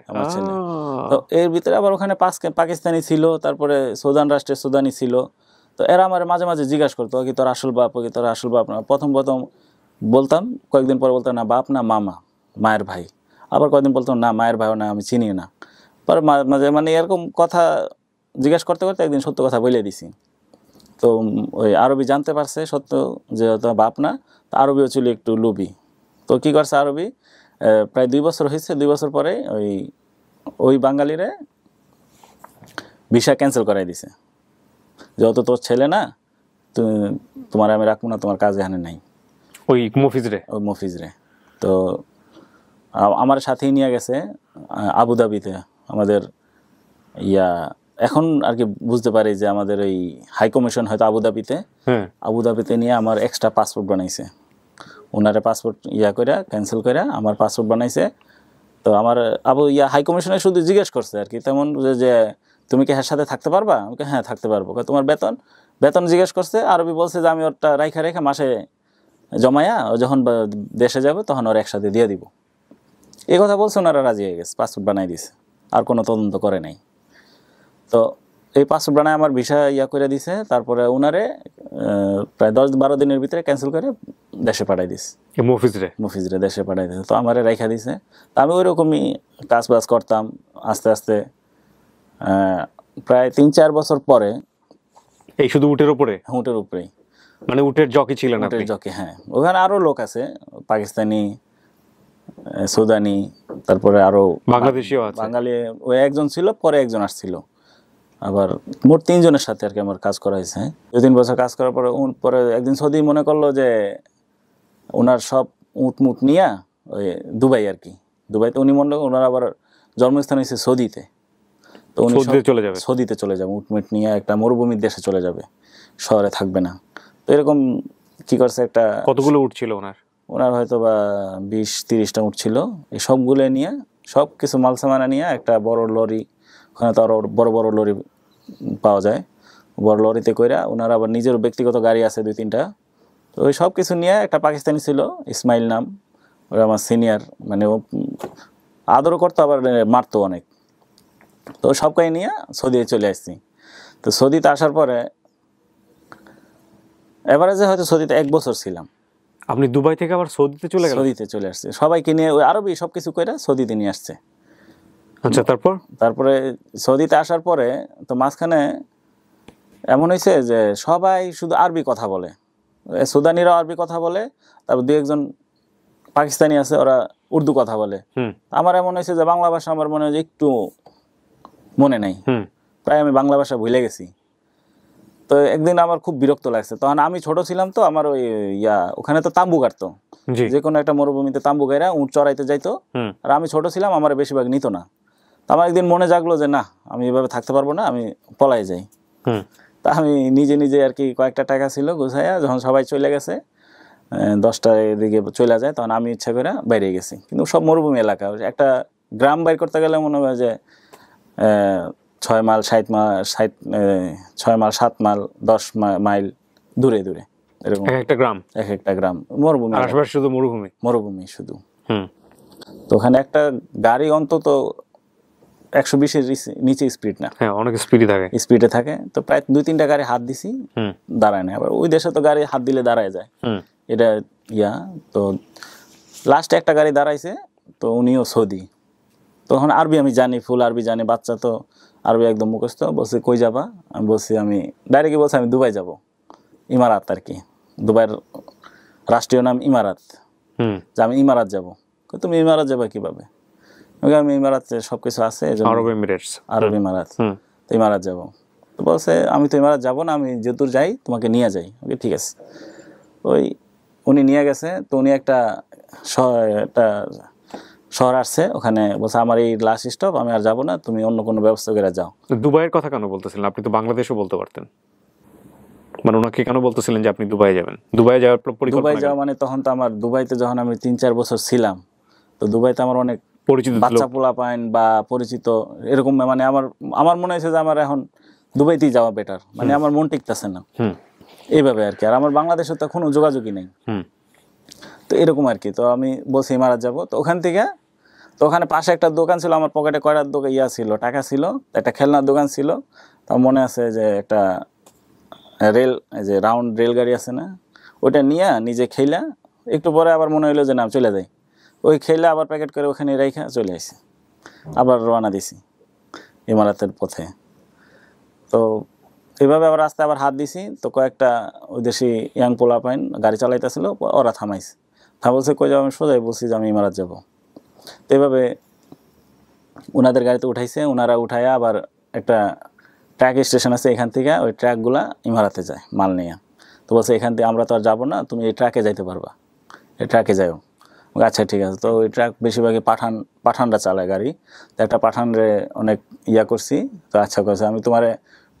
তো এর ভিতরে আবার ওখানে পাকিস্তানি ছিল, তারপরে সুদান রাষ্ট্রের সুদানি ছিল। তো এরা আমার মাঝে মাঝে জিজ্ঞাসা করতো কি তোর আসল বাপ, কি তোর আসল বাপ না। প্রথম বলতাম, কয়েকদিন পরে বলতাম না বাপ না মামা, মায়ের ভাই। আবার কয়েকদিন বলতাম না মায়ের ভাইও না, আমি চিনি না। পরে মাঝে মানে এরকম কথা জিজ্ঞাসা করতে করতে একদিন সত্য কথা বলে দিছি। তো ওই আরবি জানতে পারছে সত্য যে বাপ না, আরবিও ছিল একটু লোভী। তো কী করছে আরবি, প্রায় 2 বছর হয়েছে, 2 বছর পরে ওই বাঙালিরে ভিসা ক্যান্সেল করাই দিছে। যেহেতু তোর ছেলে না, তোমার আমি রাখবো না, তোমার কাজ এখানে নাই। ওই মফিজরে? ওই মফিজরে। তো আমার সাথেই নিয়ে গেছে আবুধাবিতে, আমাদের এখন আর কি বুঝতে পারি যে আমাদের এই হাই কমিশন হয়তো আবুধাবিতে, আবুধাবিতে নিয়ে আমার এক্সট্রা পাসপোর্ট বানাইছে। ওনারে পাসপোর্ট করে ক্যান্সেল করে আমার পাসপোর্ট বানাইছে। তো আমার হাই কমিশনে শুধু জিজ্ঞেস করছে আর কি, তেমন যে তুমি কি এর সাথে থাকতে পারবা? আমাকে হ্যাঁ থাকতে পারবো। তোমার বেতন জিজ্ঞেস করছে, আরবি বলছে যে আমি ওরটা রেখে মাসে জমায়া যখন দেশে যাবে তখন ওর একসাথে দিয়ে দিব। এই কথা বলছে, ওনারা রাজি হয়ে গেছে, পাসপোর্ট বানাই দিছে, আর কোনো তদন্ত করে নাই। তো এই পাসপোর্ট বানায় আমার ভিসা করে দিছে। তারপরে ওনারে প্রায় 10-12 দিনের ভিতরে ক্যান্সেল করে দেশে পাঠাই দিছে, মফিজরে দেশে পাঠাই দিছে। তো আমারে রেখা দিছে। তো আমি ওই রকমই কাজ বাজ করতাম আস্তে আস্তে। প্রায় 3-4 বছর পরে এই শুধু উটের উপরে? উটের উপরেই, মানে উটের জকি ছিলেন আপনি? জকি, হ্যাঁ। ওখানে আরো লোক আছে, পাকিস্তানি, সুদানি, তারপরে আরো বাংলাদেশিও আছে। বাঙালি ওই একজন ছিল, পরে একজন আসছিল। আবার মোট 3 জনের সাথে আর কি আমার কাজ করা হয়েছে। 2-3 বছর কাজ করার পরে একদিন সৌদি মনে করলো যে ওনার সব উট নিয়ে ওই দুবাই আর কি, দুবাইতে উনি মনে ওনার আবার জন্মস্থান হয়েছে সৌদিতে। তো উনি সৌদিতে চলে যাবে, উটমিট নিয়ে একটা মরুভূমির দেশে চলে যাবে, শহরে থাকবে না। তো এরকম কি করছে, একটা কতগুলো উট ছিল ওনার হয়তো বা 20-30টা উট ছিল। এই সবগুলো নিয়ে সব কিছু মালসামানা নিয়ে একটা বড় লরি, ওখানে তো আরো বড় বড় লরি পাওয়া যায়, বড় লরিতে কইরা ওনার আবার নিজের ব্যক্তিগত গাড়ি আছে 2-3টা। তো ওই সব কিছু নিয়ে একটা পাকিস্তানি ছিল ইসমাইল নাম, ওরা আমার সিনিয়র, মানে ও আদরও করতো আবার মারতো অনেক। তো সবকে নিয়ে সৌদি চলে আসছি। তো সৌদিতে আসার পরে এভারেজে হয়তো সৌদিতে 1 বছর ছিলাম। আপনি দুবাই থেকে আবার সৌদিতে চলে গেলেন? সৌদিতে চলে আসছে, সবাইকে নিয়ে ওই আরবি সবকিছু কইরা সৌদিতে নিয়ে আসছে। আচ্ছা, তারপরে সৌদিতে আসার পরে তো মাঝখানে এমন হয়েছে যে সবাই শুধু আরবি কথা বলে, সুদানিরাও আরবি কথা বলে, তারপর 2-1জন পাকিস্তানি আছে, ওরা উর্দু কথা বলে। আমার এমন হয়েছে যে বাংলা ভাষা আমার মনে হয় যে একটু মনে নাই, প্রায় আমি বাংলা ভাষা ভুলে গেছি। তো একদিন আমার খুব বিরক্ত লাগছে, তখন আমি ছোট ছিলাম। তো আমার ওই ওখানে তো তাম্বু গাড়তো, যে কোনো একটা মরুভূমিতে তাম্বু গাইরা উঁট চড়াইতে যাইতো। আর আমি ছোট ছিলাম, আমার বেশিরভাগ নিত না। তো আমার একদিন মনে জাগলো যে না, আমি এভাবে থাকতে পারবো না, আমি পলাই যাই। তা আমি নিজে নিজে আর কি কয়েকটা টাকা ছিল গুছাইয়া, যখন সবাই চলে গেছে 10টার দিকে চলে যায়, তখন আমি ইচ্ছা করে বাইরে গেছি। কিন্তু সব মরুভূমি এলাকা, একটা গ্রাম বাইর করতে গেলে মনে হয় যে 6 মাইল 7 মাইল 10 মাইল দূরে দূরে, এরকম এক একটা গ্রাম মরুভূমি, মরুভূমি শুধু। তো ওখানে একটা গাড়ি অন্তত 120-এর নিচে স্পিড না, অনেক স্পিডে থাকে। তো প্রায় 2-3টা গাড়ি হাত দিছি, দাঁড়ায় না। আবার ওই দেশে তো গাড়ি হাত দিলে দাঁড়ায় যায়, এটা তো লাস্টে একটা গাড়ি দাঁড়াইছে, তো উনিও সৌদি। তখন আরবি আমি জানি, ফুল আরবি জানি, বাচ্চা তো আরবি একদম মুখস্থ। বলছে কই যাবা? আমি বলছি আমি ডাইরেক্টলি বলছি আমি দুবাই যাব, ইমারাত আর কি, দুবাইয়ের রাষ্ট্রীয় নাম ইমারাত, যে আমি ইমারাত যাব। তুমি ইমারাত যাবা কিভাবে? আমি ইমারাতে সবকিছু আছে, আরব ইমারাত, তো ইমারাত যাবো। তো বলছে আমি তো ইমারাত যাবো না, আমি যেদূর যাই তোমাকে নিয়ে যাই। ওকে ঠিক আছে। ওই উনি নিয়ে গেছে। তো উনি একটা শহর আসছে, ওখানে বলছে আমার এই লাস্ট স্টপ, আমি আর যাবো না, তুমি অন্য কোনো ব্যবস্থা করে যাও। দুবাইয়ের কথা কেন বলতেছিলেন? আপনি তো বাংলাদেশও বলতে পারতেন। মানে ওনাকে কেন বলতেছিলেন যে আপনি দুবাই যাবেন? দুবাই যাওয়া মানে তখন তো আমার দুবাইতে যখন আমি 3-4 বছর ছিলাম, তো দুবাইতে আমার অনেক পরিচিত বাচ্চা পোলা পাইন বা পরিচিত এরকম, মানে আমার মনে হয়েছে যে আমার এখন দুবাইতেই যাওয়া বেটার, মানে আমার মন টিকতেছে না এইভাবে আর কি। আর আমার বাংলাদেশের তো কোনো যোগাযোগই নেই, তো এরকম আর কি। তো আমি বলছি ইমারাত যাবো। তো ওখান থেকে, তো ওখানে পাশে একটা দোকান ছিল, আমার পকেটে কয়টার দোকান ছিল, টাকা ছিল, একটা খেলনার দোকান ছিল। তো মনে আছে যে একটা যে রাউন্ড রেলগাড়ি আছে না, ওইটা নিয়ে নিজে খেলা। একটু পরে আবার মনে হইলো যে না চলে যাই, ওই খেলে আবার প্যাকেট করে ওখানে রেখে চলে আসি, আবার রওনা দিছি ইমারাতের পথে। তো এইভাবে আবার রাস্তায় আবার হাত দিছি। তো কয়েকটা ওই দেশি ইয়াং পোলা পাইন গাড়ি চালাইতেছিল, ওরা থামাইছে। বলছে কই যাবো? আমি সোজাই বলছি যে আমি ইমারাত যাবো। তো এইভাবে ওনাদের গাড়িতে উঠাইছে, ওনারা উঠাইয়া আবার একটা ট্রাক স্টেশন আছে, এখান থেকে ওই ট্রাকগুলা ইমারাতে যায় মাল নিয়ে। তো বলছে এখান থেকে আমরা তো আর যাবো না, তুমি এই ট্রাকে যাইতে পারবা, এই ট্রাকে যাও। আচ্ছা ঠিক আছে। তো ওই ট্রাক বেশিরভাগই পাঠানরা চালায় গাড়ি। তো একটা পাঠানরে অনেক ইয়া করছি। তো আচ্ছা করছে, আমি তোমারে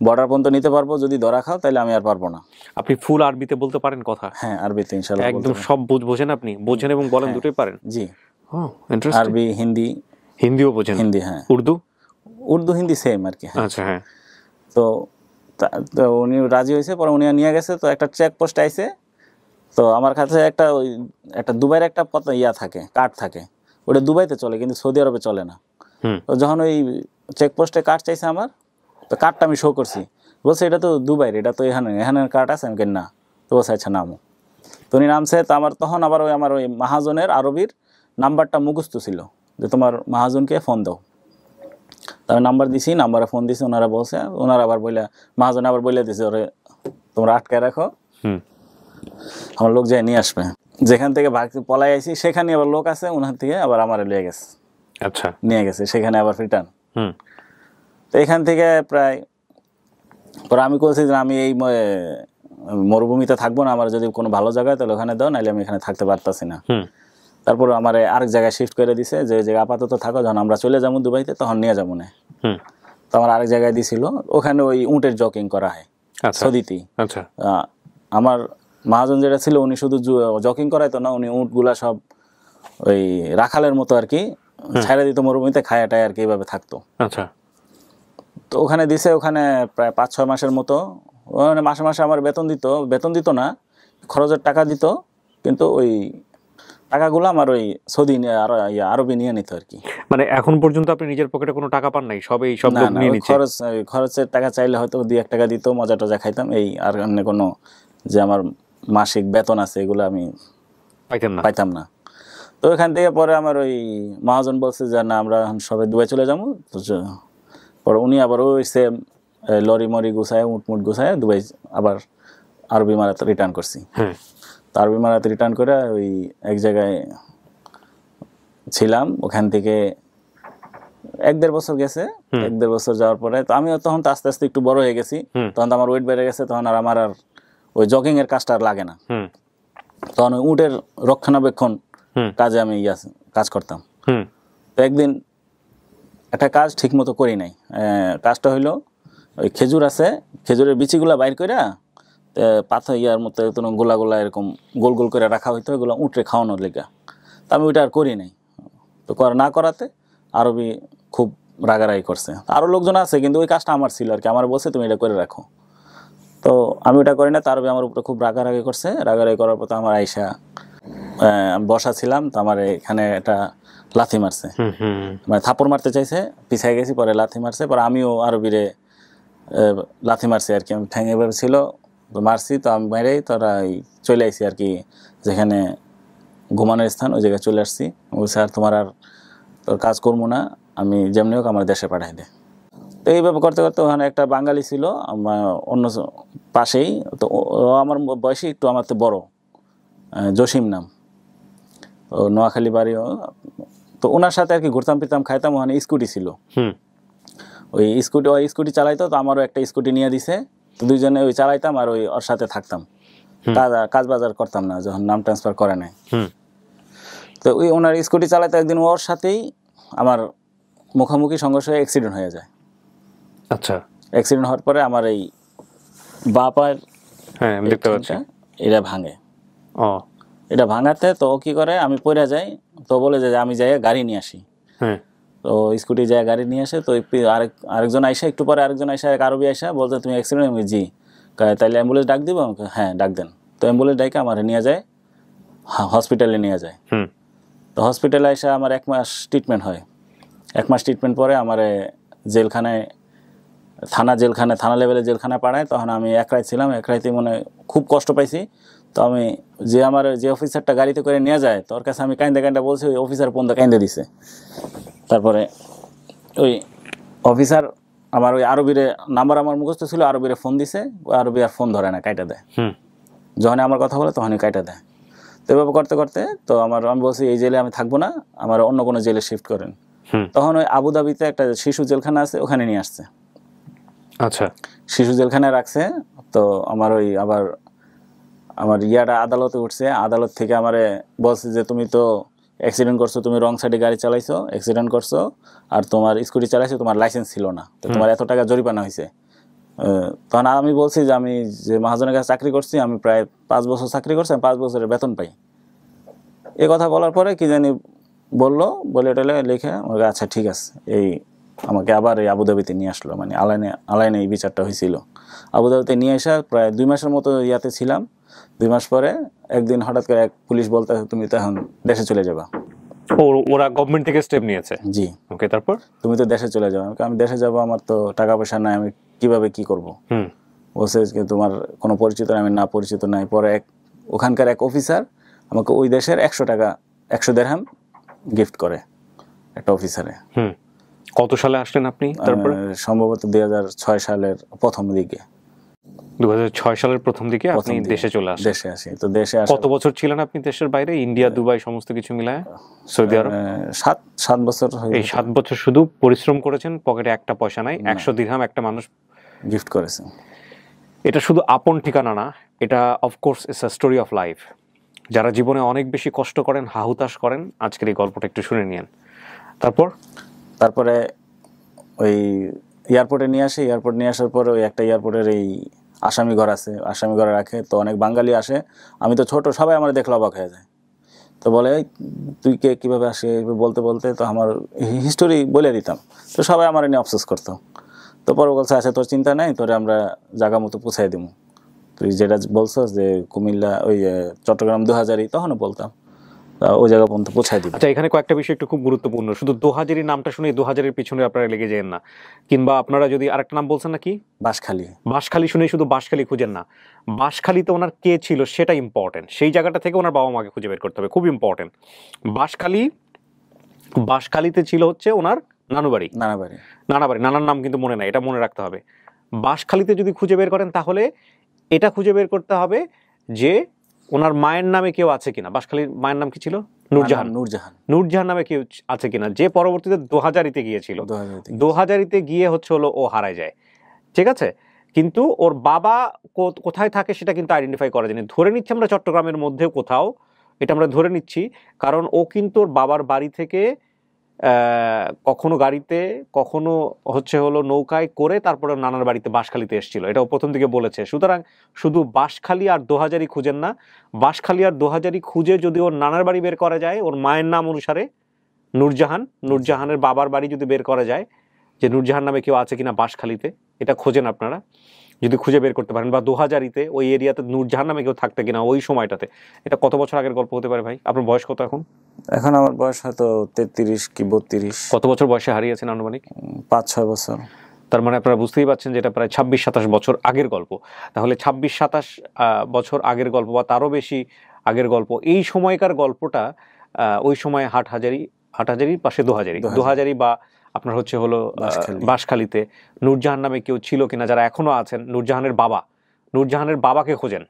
বর্ডার পর্যন্ত নিতে পারবো, যদি ধরা খাও তাহলে আমি আর পারবো না। আপনি ফুল আরবিতে বলতে পারেন কথা? হ্যাঁ, আরবিতে ইনশাআল্লাহ একদম সব বোঝেন আপনি? বোঝেন এবং বলেন দুটোই পারেন? জি। ইন্টারেস্টিং। আরবি, হিন্দি। হিন্দিও বোঝেন? হিন্দি, হ্যাঁ। উর্দু? উর্দু হিন্দি সেম আর কি। আচ্ছা, হ্যাঁ। তো উনি রাজি হয়েছে, পরে উনি নিয়ে গেছে। তো একটা চেক পোস্ট আইছে। তো আমার কাছে একটা দুবাইয়ের একটা ইয়া থাকে, কার্ড থাকে, ওটা দুবাইতে চলে কিন্তু সৌদি আরবে চলে না। তো যখন ওই চেকপোস্টে কার্ড চাইছে আমার, তো কার্ডটা আমি শো করছি। বলছে এটা তো দুবাইয়ের, এটা তো এখানের কার্ড আছে। আমি কেন না। তো বলছে আচ্ছা নামো। তো উনি নামছে। তো আমার তখন আবার আমার ওই মাহাজনের আরবির নাম্বারটা মুখস্থ ছিল, যে তোমার মাহাজনকে ফোন দাও। তো আমি নাম্বার দিছি, নাম্বারে ফোন দিছি। ওনারা বলছে, ওনারা আবার মাহাজন আবার বলে দিছে, ওরে তোমরা আটকায় রাখো, আমার লোক যায় নিয়ে আসবে। যেখান থেকে পলাই আইছি সেখানে আবার লোক আছে, ওনার থেকে আবার আমার লিয়ে গেছে। আচ্ছা, নিয়ে গেছে সেখানে আবার রিটার্ন। তো এখান থেকে প্রায় পরে আমি বলছি যে আমি এই মরুভূমিতে থাকবো না, আমার যদি কোনো ভালো জায়গায় তাহলে ওখানে দাও, নাহলে আমি এখানে থাকতে পারতাছি না। তারপর আমার আরেক জায়গায় শিফট করে দিছে, যে জায়গায় আপাতত থাকো, যখন আমরা চলে যাবো দুবাইতে তখন নিয়ে যাবো না। তো আমার আরেক জায়গায় দিছিল, ওখানে ওই উটের জকিং করা হয় সৌদিতেই। আচ্ছা। আমার মহাজন যেটা ছিল উনি শুধু জকিং করাইতো না, উনি উটগুলা সব ওই রাখালের মতো আর কি ছাইড়া দিত মরুভূমিতে, খায়াটায় আর কি এইভাবে থাকতো। আচ্ছা। তো ওখানে দিছে, ওখানে প্রায় 5-6 মাসের মতো। ওখানে মাসে মাসে আমার বেতন দিত না, খরচের টাকা দিত, কিন্তু ওই টাকাগুলো আমার ওই সৌদি আরবি নিয়ে নিত আর কি। মানে এখন পর্যন্ত আপনি নিজের পকেটে কোনো টাকা পান নাই, সব এই সব লোক নিয়ে নিচ্ছে? খরচের টাকা চাইলে হয়তো 2-1 টাকা দিত, মজা টজা খাইতাম এই। আর অন্য কোনো যে আমার মাসিক বেতন আছে এগুলো আমি পাইতাম না। তো ওইখান থেকে পরে আমার ওই মহাজন বলছে যে না, আমরা সবাই দুবাই চলে যাবো। পরে উনি আবার ওই সেম লরি মরি গুছায়, উটমুট গুছায় দুবাই আবার আরবি মারাতে রিটার্ন করছি। তো আরবি মারাতে রিটার্ন করে ওই এক জায়গায় ছিলাম। ওখান থেকে 1-1.5 বছর গেছে। 1-1.5 বছর যাওয়ার পরে তো আমিও তখন তো আস্তে আস্তে একটু বড় হয়ে গেছি, তখন তো আমার ওয়েট বেড়ে গেছে, তখন আর আমার আর ওই জগিং এর কাজটা আর লাগে না। তখন ওই উটের রক্ষণাবেক্ষণ কাজে আমি কাজ করতাম। তো একদিন একটা কাজ ঠিক মতো করি নাই। কাজটা হইলো ওই খেজুর আছে, খেজুরের বিচিগুলা বাইর করে পাথর ইয়ার মতো গোলা গোলা এরকম গোল গোল করে রাখা হইতো, এগুলো উঠে খাওয়ানোর লেগা। তো আমি ওইটা আর করি নাই। তো না করাতে আরবি খুব রাগারাগি করছে। আরও লোকজন আছে কিন্তু ওই কাজটা আমার ছিল আর কি, আমার বলছে তুমি এটা করে রাখো। তো আমি ওটা করি না, আরবি আমার উপরে খুব রাগারাগি করছে। রাগারাগি করার পর আমার আইসা বসা ছিলাম, তো আমার এখানে একটা লাথি মারছে, মানে থাপড় মারতে চাইছে, পিছাই গেছি, পরে লাথি মারছে। পরে আমিও আরবিরে লাথি মারছি আর কি, আমি ঠ্যাঙে এভাবে ছিল তো মারছি। তো আমি বাইরেই তোরা চলে আসছি আর কি, যেখানে ঘুমানোর স্থান ওই জায়গায় চলে আসছি। বলছে আর তোমার আর তোর কাজ করবো না, আমি যেমনি হোক আমার দেশে পাঠাই দে। তো এইভাবে করতে করতে ওখানে একটা বাঙালি ছিল আমার অন্য পাশেই, তো আমার বয়সে একটু আমার তো বড়, জসিম নাম, ও নোয়াখালী বাড়িও। তো ওনার সাথে আর কি ঘুরতাম ফিরতাম, খাইতাম। ওখানে স্কুটি ছিল, ওই স্কুটি চালাইতো। তো আমারও একটা স্কুটি নিয়ে দিছে, তো দুইজনে ওই চালাইতাম আর ওর সাথে থাকতাম, কাজ বাজার করতাম না যখন নাম ট্রান্সফার করে নাই। তো ওই ওনার স্কুটি চালাইতে একদিন ওর সাথেই আমার মুখোমুখি সংঘর্ষ হয়ে অ্যাক্সিডেন্ট হয়ে যায়। আচ্ছা। অ্যাক্সিডেন্ট হওয়ার পরে আমার এই বাঁ পায়ের এটা ভাঙে। এটা ভাঙাতে তো ও কি করে, আমি পড়ে যাই, তো বলে যে আমি যাই গাড়ি নিয়ে আসি। তো স্কুটি যায় গাড়ি নিয়ে আসে। তো আরেকজন আইসা, একটু পরে আরেকজন আইসা, এক আরবি আইসা বলতে তুমি অ্যাক্সিডেন্ট? আমি জি। তাইলে অ্যাম্বুলেন্স ডাক দিব? হ্যাঁ ডাক দেন। তো অ্যাম্বুলেন্স ডাইকে আমার নিয়ে যায়, হসপিটালে নিয়ে যায়। তো হসপিটালে আইসা আমার 1 মাস ট্রিটমেন্ট হয়। 1 মাস ট্রিটমেন্ট পরে আমার জেলখানায়, থানা লেভেলে জেলখানায় পাঠায়। তখন আমি এক রাত ছিলাম, এক রাতে মনে খুব কষ্ট পাইছি। তো আমি যে অফিসারটা গাড়িতে করে নিয়ে যায়, তোর কাছে আমি কাইন্দা বলছি, ওই অফিসার পর্যন্ত কাইন্দে দিছে। তারপরে ওই অফিসার আমার ওই আরবিরে নাম্বার আমার মুখস্থ ছিল, আরবিরে ফোন দিছে, ওই আরবি আর ফোন ধরে না, কাইটা দেয়। যখন আমার কথা বলে তখনই কাইটা দেয়। তো এভাবে করতে করতে তো আমি বলছি এই জেলে আমি থাকবো না, আমার অন্য কোনো জেলে শিফট করেন। তখন ওই আবুধাবিতে একটা শিশু জেলখানা আছে, ওখানে নিয়ে আসছে। আচ্ছা, শিশু জেলখানায় রাখছে। তো আমার ওই আবার আমার ইয়াটা আদালতে উঠছে, আদালত থেকে আমারে বলছে যে তুমি তো অ্যাক্সিডেন্ট করছো, তুমি রং সাইডে গাড়ি চালাইছো, অ্যাক্সিডেন্ট করছো, আর তোমার স্কুটি চালাইছো, তোমার লাইসেন্স ছিল না, তো তোমার এত টাকা জরিমানা হয়েছে। তখন আমি বলছি যে আমি যে মহাজনের কাছে চাকরি করছি, আমি প্রায় 5 বছর চাকরি করছি, আমি 5 বছরের বেতন পাই। এ কথা বলার পরে কি জানি বললো, বলে টলে লিখে আমাকে আচ্ছা ঠিক আছে, এই আমাকে আবার এই আবুধাবিতে নিয়ে আসলো, মানে আলাইনে এই বিচারটা হয়েছিল। আবুধাবিতে নিয়ে আসা প্রায় 2 মাসের মতো ইয়াতে ছিলাম। 2 মাস পরে একদিন হঠাৎ করে এক পুলিশ বলতে তুমি তো এখন দেশে চলে যাবা। ওরা গভর্নমেন্ট থেকে স্টেপ নিয়েছে? জি। ওকে, তারপর? তুমি তো দেশে চলে যাও। আমি দেশে যাব, আমার তো টাকা পয়সা নাই, আমি কিভাবে কি করব? বলছে তোমার কোনো পরিচিত নাই। আমি না, পরিচিত নাই। পরে ওখানকার এক অফিসার আমাকে ওই দেশের 100 টাকা 100 দিরহাম গিফট করে একটা অফিসারে। কত সালে আসলেন আপনি? তারপরে সম্ভবত 2006 সালের প্রথম দিকে। 2006 সালের প্রথম দিকে আপনি দেশে চলে আসেন? দেশে আসি। তো দেশে কত বছর ছিলেন আপনি দেশের বাইরে? ইন্ডিয়া, দুবাই সমস্ত কিছু মিলায় সৌদি আরব? 7 বছর। এই 7 বছর শুধু পরিশ্রম করেছেন, পকেটে একটা পয়সা নাই, 100 দিরহাম একটা মানুষ গিফট করেছে। এটা শুধু আপন ঠিকানা না, এটা of course it's a story of life. যারা জীবনে অনেক বেশি কষ্ট করেন, হাহুতাশ করেন, আজকের এই গল্পটা একটু শুনে নিন। তারপরে ওই এয়ারপোর্টে নিয়ে আসে। এয়ারপোর্ট নিয়ে আসার পরে ওই একটা এয়ারপোর্টের এই আসামি ঘর আছে, আসামি ঘরে রাখে। তো অনেক বাঙালি আসে, আমি তো ছোট, সবাই আমার দেখলে অবাক হয়ে যায়। তো বলে তুই কে, কীভাবে আসে বলতে বলতে তো আমার হিস্টোরি বলে দিতাম। তো সবাই আমার নিয়ে অফসোস করতো। তো পরে বলছে আচ্ছা তোর চিন্তা নাই, তোরে আমরা জায়গা মতো পৌঁছাই দিব। তুই যেটা বলছো যে কুমিল্লা ওই চট্টগ্রাম 2000, তখনও বলতাম ওই জায়গা পর্যন্ত পৌঁছাই দিব। আচ্ছা, এখানে কয়েকটা বিষয় একটু খুব গুরুত্বপূর্ণ। শুধু 2000 নামটা শুনে 2000 পিছনে আপনারা লেগে যেন না, কিংবা আপনারা যদি আরেকটা নাম বলছেন নাকি, বাঁশখালী শুনে শুধু বাঁশখালী খুঁজেন না। বাঁশখালীতে ওনার কে ছিল সেটা ইম্পর্টেন্ট। সেই জায়গাটা থেকে ওনার বাবা মাকে খুঁজে বের করতে হবে, খুব ইম্পর্টেন্ট। বাঁশখালীতে ছিল হচ্ছে ওনার নানুবাড়ি। নানার নাম কিন্তু মনে নাই, এটা মনে রাখতে হবে। বাঁশখালীতে যদি খুঁজে বের করেন তাহলে এটা খুঁজে বের করতে হবে যে ওনার মায়ের নামে কেউ আছে কিনা। বাঁশখালীর মায়ের নাম কি ছিল? নূরজাহান নামে কেউ আছে কিনা, যে পরবর্তীতে 2000 গিয়েছিল। 2000 গিয়ে হচ্ছে হলো ও হারায় যায়, ঠিক আছে। কিন্তু ওর বাবা কোথায় থাকে সেটা কিন্তু আইডেন্টিফাই করা যায়নি। ধরে নিচ্ছি আমরা চট্টগ্রামের মধ্যে কোথাও, এটা আমরা ধরে নিচ্ছি, কারণ ও কিন্তু ওর বাবার বাড়ি থেকে কখনো গাড়িতে, কখনো হচ্ছে হলো নৌকায় করে তারপরে নানার বাড়িতে বাঁশখালীতে এসেছিল, এটা ও প্রথম দিকে বলেছে। সুতরাং শুধু বাঁশখালী আর 2000 খুঁজেন না, বাঁশখালী আর 2000 খুঁজে যদি ওর নানার বাড়ি বের করা যায়, ওর মায়ের নাম অনুসারে নূরজাহানের বাবার বাড়ি যদি বের করা যায়, যে নূরজাহান নামে কেউ আছে কিনা বাঁশখালীতে, এটা খোঁজেন আপনারা যদি খুঁজে বের করতে পারেন। বা 2000 ওই এরিয়াতে নূরজাহান নামে কেউ থাকতে কিনা ওই সময়টাতে। এটা কত বছর আগের গল্প হতে পারে ভাই? আপনার বয়স কত এখন? এখন আমার বয়স হয়তো 33 কি 32। কত বছর বয়সে হারিয়েছেন আনুমানিক? 5-6 বছর। তার মানে আপনারা বুঝতেই পারছেন যে এটা প্রায় 26-27 বছর আগের গল্প। তাহলে 26-27 বছর আগের গল্প বা তারও বেশি আগের গল্প। এই সময়কার গল্পটা ওই সময় হাটহাজারির পাশে 2000 বা আপনার হচ্ছে হলো বাঁশখালীতে নূরজাহান নামে কেউ ছিল কিনা, যারা এখনো আছেন। নূরজাহানের বাবাকে খোঁজেন।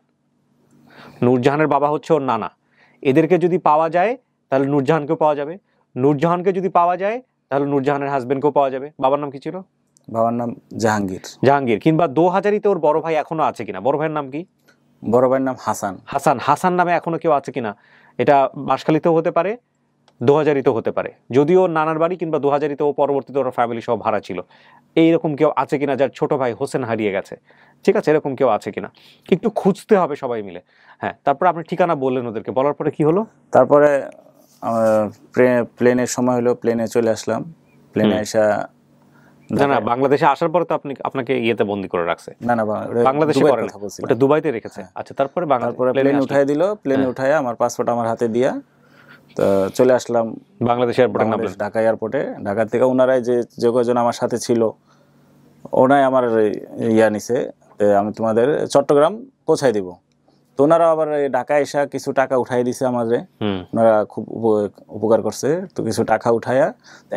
নূরজাহানের বাবা হচ্ছে ওর নানা। এদেরকে যদি পাওয়া যায় তাহলে নূরজাহানকেও পাওয়া যাবে। নূরজাহানকে যদি পাওয়া যায় তাহলে নূরজাহানের হাজবেন্ডকেও পাওয়া যাবে। বাবার নাম কি ছিল? বাবার নাম জাহাঙ্গীর। কিংবা 2000 ওর বড় ভাই এখনো আছে কিনা? বড় ভাইয়ের নাম কি? বড় ভাইয়ের নাম হাসান নামে এখনো কেউ আছে কিনা? এটা বাঁশখালীতেও হতে পারে, 2000 হতে পারে। যদিও নানার বাড়ি কিংবা 2000 ও পরবর্তীতে ওরা ফ্যামিলি সহ ভাড়া ছিল। এইরকম কেউ আছে কিনা যার ছোট ভাই হোসেন হারিয়ে গেছে, ঠিক আছে, এরকম কেউ আছে কিনা একটু খুঁজতে হবে সবাই মিলে। হ্যাঁ, তারপর আপনি ঠিকানা বললেন ওদেরকে, বলার পরে কি হলো? তারপরে প্লেনের সময় হলো, প্লেনে চলে আসলাম। প্লেনে এসে না বাংলাদেশে আসার পরে তো আপনাকে ইয়েতে বন্দি করে রাখছে। না বাংলাদেশে করে না, ওটা দুবাইতে রেখেছে। আচ্ছা, তারপরে প্লেন উঠাই দিল। প্লেনে উঠায় আমার পাসপোর্ট আমার হাতে দিয়া তো চলে আসলাম বাংলাদেশ এয়ারপোর্টে নামলাম, ঢাকা এয়ারপোর্টে। ঢাকা থেকে ওনারাই যে কজন আমার সাথে ছিল, ওনাই আমার নিছে, আমি তোমাদের চট্টগ্রাম পৌঁছাই দিব। তো ওনারা আবার ঢাকায় এসে কিছু টাকা উঠাই দিছে আমাদের। ওনারা খুব উপকার করছে। তো কিছু টাকা উঠাইয়া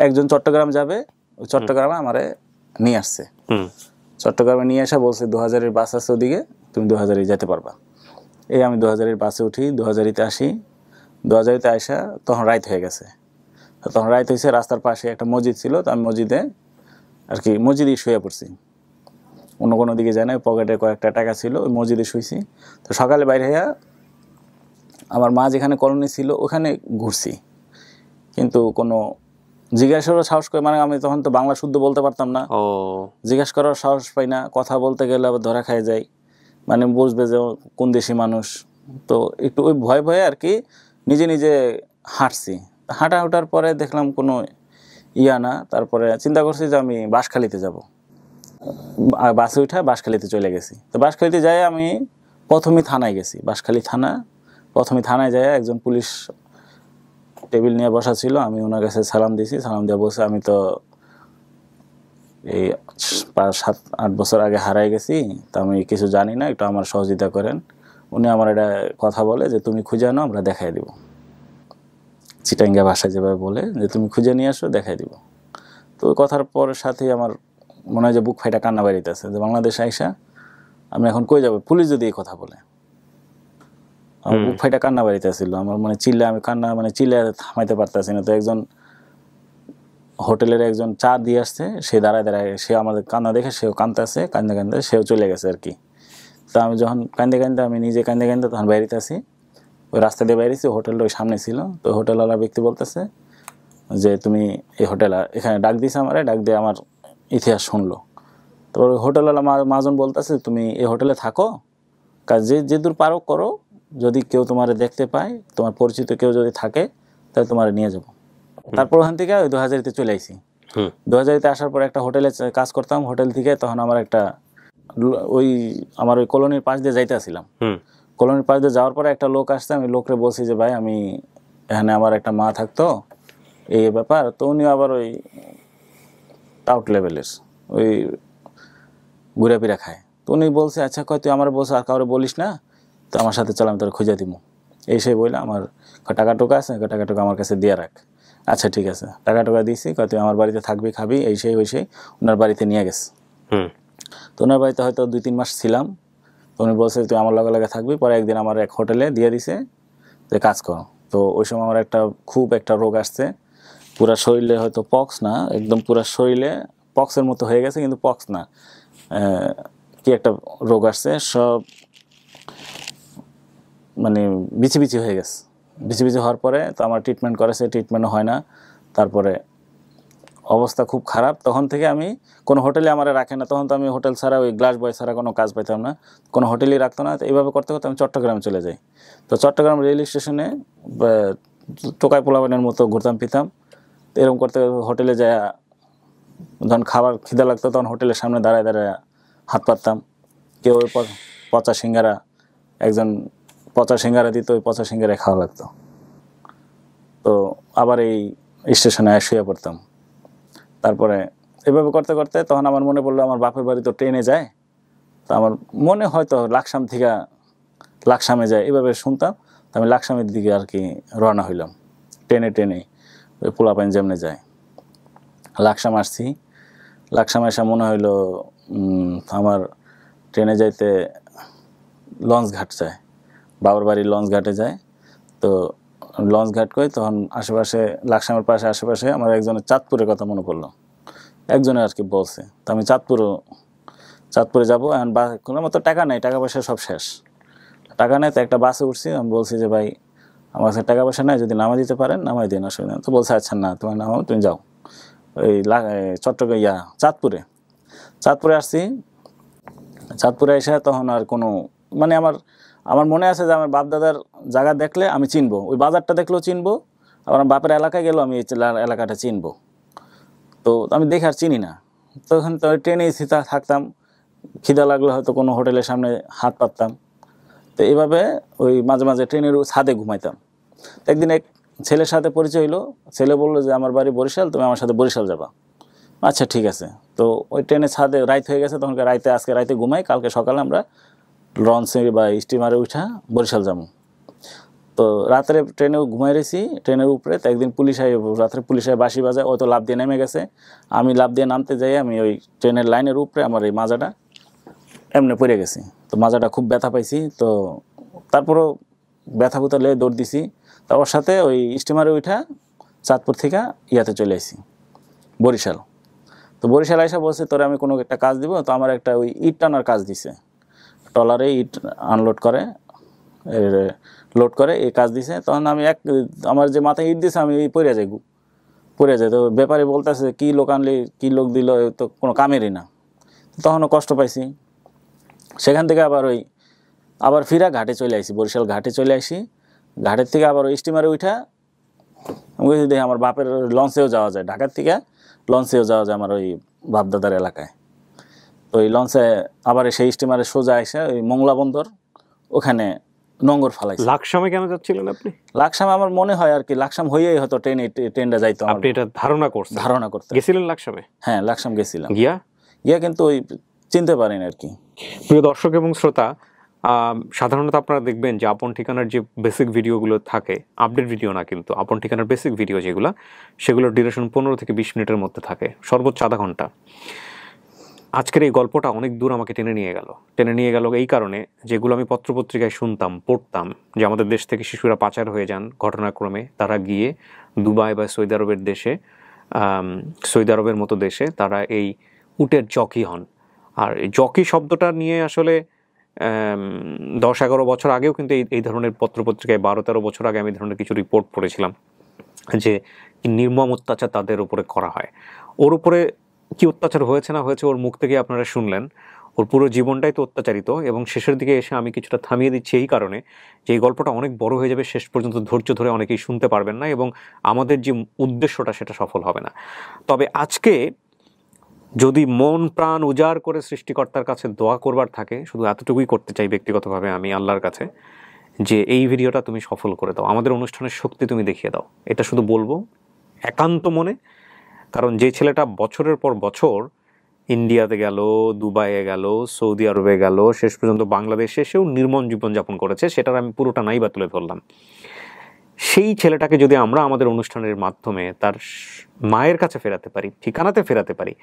একজন চট্টগ্রাম যাবে, চট্টগ্রামে আমারে নিয়ে আসছে। চট্টগ্রামে নিয়ে আসা বলছে 2000 বাস আছে ওদিকে, তুমি 2000 যেতে পারবা। এই আমি 2000 বাসে উঠি, 2000 আসি। 2000 আসা তখন রাত হয়ে গেছে। তখন রাত হয়েছে, রাস্তার পাশে একটা মসজিদ ছিল। তো আমি মসজিদে আর কি মসজিদেই শুয়ে পড়ছি। অন্য কোনো দিকে যায় না, পকেটে কয়েকটা টাকা ছিল, ওই মসজিদে শুইছি। তো সকালে বাইরে হইয়া আমার মা যেখানে কলোনি ছিল ওখানে ঘুরছি, কিন্তু কোনো জিজ্ঞাসারও সাহস করে, মানে আমি তখন তো বাংলা শুদ্ধ বলতে পারতাম না, জিজ্ঞাসা করার সাহস পাই না, কথা বলতে গেলে আবার ধরা খাই যাই, মানে বুঝবে যে কোন দেশি মানুষ। তো একটু ওই ভয় ভয়ে আর কি নিজে নিজে হাঁটছি। হাঁটার পরে দেখলাম কোনো ইয়া না, তারপরে চিন্তা করছি যে আমি বাঁশখালীতে যাব, বাসে উঠে বাঁশখালীতে চলে গেছি। তো বাঁশখালীতে যাই আমি প্রথমেই থানায় গেছি, বাঁশখালী থানা। প্রথমে থানায় যাই একজন পুলিশ টেবিল নিয়ে বসা ছিল, আমি ওনার কাছে সালাম দিয়েছি। সালাম দিয়ে বসে আমি তো এই 7-8 বছর আগে হারাই গেছি, তা আমি কিছু জানি না, একটু আমার সহযোগিতা করেন। উনি আমার এটা কথা বলে যে তুমি খুঁজে আনো, আমরা দেখাই দিব, চিটাঙ্গা ভাষায় যেভাবে বলে যে তুমি খুঁজে নিয়ে আসো, দেখাই দিব। তো ওই কথার পরের সাথেই আমার মনে হয় যে বুক ফাইটা কান্না বাড়িতেছে যে বাংলাদেশ আইসা আমি এখন কই যাবো, পুলিশ যদি এই কথা বলে। আমার বুক ফাইটা কান্না বাড়িতেছিল, আমার মানে চিল্লা থামাইতে পারতেছি না। তো একজন হোটেলের একজন চা দিয়ে আসছে, সে দাঁড়ায় সে আমাদের কান্না দেখে সেও কাঁদতেছে, কান্দে সেও চলে গেছে আর কি। তো আমি যখন কান্দে আমি নিজে কান্দে তখন বাইরেতে আসি, ওই রাস্তা দিয়ে বাইরেছি, হোটেলটা ওই সামনে ছিল। তো হোটেলওয়ালা ব্যক্তি বলতেছে যে তুমি এই হোটেল, এখানে ডাক দিয়েছে আমারে, ডাক দিয়ে আমার ইতিহাস শুনলো। তো হোটেলওয়ালা মাজন বলতেছে তুমি এই হোটেলে থাকো, কাজ যে দূর পারো করো, যদি কেউ তোমার দেখতে পায়, তোমার পরিচিত কেউ যদি থাকে, তাহলে তোমার নিয়ে যাবো। তারপর ওখান থেকে ওই 2000-তে চলে আইসি। 2000-তে আসার পর একটা হোটেলে কাজ করতাম। হোটেল থেকে তখন আমার আমার ওই কলোনির পাশ দিয়ে যাইতে আসছিলাম। কলোনির পাশ দিয়ে যাওয়ার পরে একটা লোক আসছে, আমি লোকরে বলছি যে ভাই আমি এখানে আমার একটা মা থাকতো, এই ব্যাপার। তো উনি আবার ওই টাউট লেভেলের ওই ঘুরাপিরা খায়। তো উনি বলছে আচ্ছা কয় তুই আমার বলছে আর কাউরে বলিস না, তো আমার সাথে চল, আমি তোর খুঁজে দিব। এই সেই বললাম, আমার টাকা টোকা আছে, টাকা টোকা আমার কাছে দিয়ে রাখ। আচ্ছা ঠিক আছে, টাকা টোকা দিয়েছি, কয় তুই আমার বাড়িতে থাকবি খাবি, এই সেই ওই সেই। ওনার বাড়িতে নিয়ে গেছে। তো ওনার বাড়িতে হয়তো 2-3 মাস ছিলাম। তো উনি বলছে তুই আমার লগে থাকবি। পরে একদিন আমার এক হোটেলে দিয়ে দিছে যে কাজ কর। তো ওই সময় আমার খুব একটা রোগ আসছে, পুরা শরীরে, হয়তো পক্স না, একদম পুরা শরীরে পক্সের মতো হয়ে গেছে, কিন্তু পক্স না, কি একটা রোগ আসছে, সব মানে বিচি হয়ে গেছে। বিচি হওয়ার পরে তো আমার ট্রিটমেন্ট করেছে, ট্রিটমেন্টও হয় না। তারপরে অবস্থা খুব খারাপ। তখন থেকে আমি কোনো হোটেলে আমার রাখে না, তখন তো আমি হোটেল ছাড়া, ওই গ্লাস বয় ছাড়া কোনো কাজ পাইতাম না, কোনো হোটেলই রাখতো না। তো এইভাবে করতে করতে আমি চট্টগ্রামে চলে যাই। তো চট্টগ্রাম রেল স্টেশনে টোকাই পোলাপানের মতো ঘুরতাম ফিরতাম। তো এরকম করতে হোটেলে যায়, যখন খাবার খিদা লাগতো তখন হোটেলের সামনে দাঁড়ায় হাত পাততাম। কেউ ওই পচা সিঙ্গারা, একজন পচা সিঙ্গারা দিত, ওই পচা সিঙ্গারায় খাওয়া লাগতো। তো আবার এই স্টেশনে শুয়ে পড়তাম। তারপরে এভাবে করতে করতে তখন আমার মনে পড়লো আমার বাপের বাড়ি তো ট্রেনে যায়। তো আমার মনে হয়তো লাকসাম থেকে লাকসামে যায়, এভাবে শুনতাম। তো আমি লাকসামের দিকে আর কি রওনা হইলাম, ট্রেনে ওই পোলাপাইন যেমনে যায়। লাকসাম আসছি, লাকসাম এসে মনে হইলো আমার ট্রেনে যাইতে লঞ্চ ঘাট যায়, বাবার বাড়ির লঞ্চ ঘাটে যায়। তো লঞ্চ ঘাট কই, তখন আশেপাশে লাকসামের পাশে আশেপাশে আমার একজনের চাঁদপুরের কথা মনে পড়লো, একজনের আর কি বলছে। তো আমি চাঁদপুরে যাবো, এখন কোনো মতো টাকা নেই, টাকা পয়সা সব শেষ, টাকা নেই। তো একটা বাসে উঠছি, আমি বলছি যে ভাই আমার কাছে টাকা পয়সা নেই, যদি নামাই দিতে পারেন নামাই দিন, অসুবিধা। তো বলছে আচ্ছা না তোমার নামাও, তুমি যাও ওই চাঁদপুরে আসছি। চাঁদপুরে এসে তখন আর কোনো মানে আমার মনে আছে যে আমার বাপ দাদার জায়গা দেখলে আমি চিনবো, ওই বাজারটা দেখলেও চিনবো, আবার আমার বাপের এলাকায় গেলেও আমি এই এলাকাটা চিনবো। তো আমি দেখে আর চিনি না। তখন তো ট্রেনেই থাকতাম, খিদা লাগলে হয়তো কোনো হোটেলের সামনে হাত পাততাম। তো এইভাবে ওই মাঝে মাঝে ট্রেনের ছাদে ঘুমাইতাম। একদিন এক ছেলের সাথে পরিচয় হইলো, ছেলে বললো যে আমার বাড়ি বরিশাল, তুমি আমার সাথে বরিশাল যাবা। আচ্ছা ঠিক আছে। তো ওই ট্রেনের ছাদে রাত হয়ে গেছে, তখন আজকে রাতে ঘুমাই, কালকে সকালে আমরা লঞ্চে বা স্টিমারে উঠা বরিশাল যাবো। তো রাত্রে ট্রেনেও ঘুমাই রয়েছি ট্রেনের উপরে। তো একদিন রাত্রে পুলিশ বাঁশি বাজায়, ও তো লাফ দিয়ে নেমে গেছে, আমি লাফ দিয়ে নামতে যাই, আমি ওই ট্রেনের লাইনের উপরে আমার এই মাজাটা এমনি পড়ে গেছি। তো মাজাটা খুব ব্যথা পাইছি। তো তারপরও ব্যথা বুথা লেগে দৌড় দিছি। তো ওর সাথে ওই স্টিমারে উঠা চাঁদপুর থেকে ইয়াতে চলে আসি বরিশাল। তো বরিশাল আইসা বলছে তোরে আমি কোনো একটা কাজ দিব, তো আমার একটা ওই ইট টানার কাজ দিছে, ট্রলারে ইট আনলোড করে লোড করে এই কাজ দিছে। তখন আমি আমার যে মাথায় ইট দিছে আমি পড়ে যাই। তো ব্যাপারে বলতেছে কি লোক আনলি, কি লোক দিল, তো কোনো কামেরই না। তখনও কষ্ট পাইছি। সেখান থেকে আবার ফিরা ঘাটে চলে আসি, বরিশাল ঘাটে চলে আসি। ঘাটের থেকে আবার ওই স্টিমারে উঠা আমি দেখি আমার বাপের লঞ্চেও যাওয়া যায়, ঢাকার থেকে লঞ্চেও যাওয়া যায় আমার ওই বাপদাদার এলাকায়। তো ওই লঞ্চে আবার সেই স্টিমারে সোজা এসে ওই মোংলা বন্দর ওখানে নোঙর ফালাইছে। লাকসামে কেন যাচ্ছিলেন আপনি? লাকসামে আমার মনে হয় আর কি, লাকসাম হয়েই হয়তো ট্রেনটা যাইতো। আপনি এটা ধারণা করতে গেছিলেন লাকসামে? হ্যাঁ, লাকসাম গেছিলাম। গিয়া কিন্তু ওই চিনতে পারিনি আর কি। প্রিয় দর্শক এবং শ্রোতা, সাধারণত আপনারা দেখবেন যে আপন ঠিকানার যে বেসিক ভিডিওগুলো থাকে, আপডেট ভিডিও না কিন্তু আপন ঠিকানার বেসিক ভিডিও যেগুলো, সেগুলোর ডিউরেশন 15 থেকে 20 মিনিটের মধ্যে থাকে, সর্বোচ্চ আধা ঘন্টা। আজকের এই গল্পটা অনেক দূর আমাকে টেনে নিয়ে গেল এই কারণে, যেগুলো আমি পত্রপত্রিকায় শুনতাম, পড়তাম, যে আমাদের দেশ থেকে শিশুরা পাচার হয়ে যান ঘটনাক্রমে, তারা গিয়ে দুবাই বা সৌদি আরবের মতো দেশে তারা এই উটের জকি হন। আর জকি শব্দটা নিয়ে আসলে 10-11 বছর আগেও কিন্তু এই ধরনের পত্রপত্রিকায় 12-13 বছর আগে আমি এই ধরনের কিছু রিপোর্ট পড়েছিলাম যে নির্মম অত্যাচার তাদের উপরে করা হয়। ওর উপরে কি অত্যাচার হয়েছে না হয়েছে ওর মুখ থেকে আপনারা শুনলেন। ওর পুরো জীবনটাই তো অত্যাচারিত। এবং শেষের দিকে এসে আমি কিছুটা থামিয়ে দিচ্ছি এই কারণে যে এই গল্পটা অনেক বড় হয়ে যাবে, শেষ পর্যন্ত ধৈর্য ধরে অনেকেই শুনতে পারবেন না এবং আমাদের যে উদ্দেশ্যটা সেটা সফল হবে না। তবে আজকে যদি মন প্রাণ উজাড় করে সৃষ্টিকর্তার কাছে দোয়া করবার থাকে, শুধু এতটুকুই করতে চাই ব্যক্তিগতভাবে আমি আল্লাহর কাছে, যে এই ভিডিওটা তুমি সফল করে দাও, আমাদের অনুষ্ঠানের শক্তি তুমি দেখিয়ে দাও। এটা শুধু বলবো একান্ত মনে। কারণ যে ছেলেটা বছরের পর বছর ইন্ডিয়াতে গেল, দুবাইয়ে গেল, সৌদি আরবে গেল, শেষ পর্যন্ত বাংলাদেশে এসেও নির্মম জীবনযাপন করেছে, সেটার আমি পুরোটা নাই বা তুলে ধরলাম। সেই ছেলেটাকে যদি আমরা আমাদের অনুষ্ঠানের মাধ্যমে তার মায়ের কাছে ফেরাতে পারি, ঠিকানাতে ফেরাতে পারি,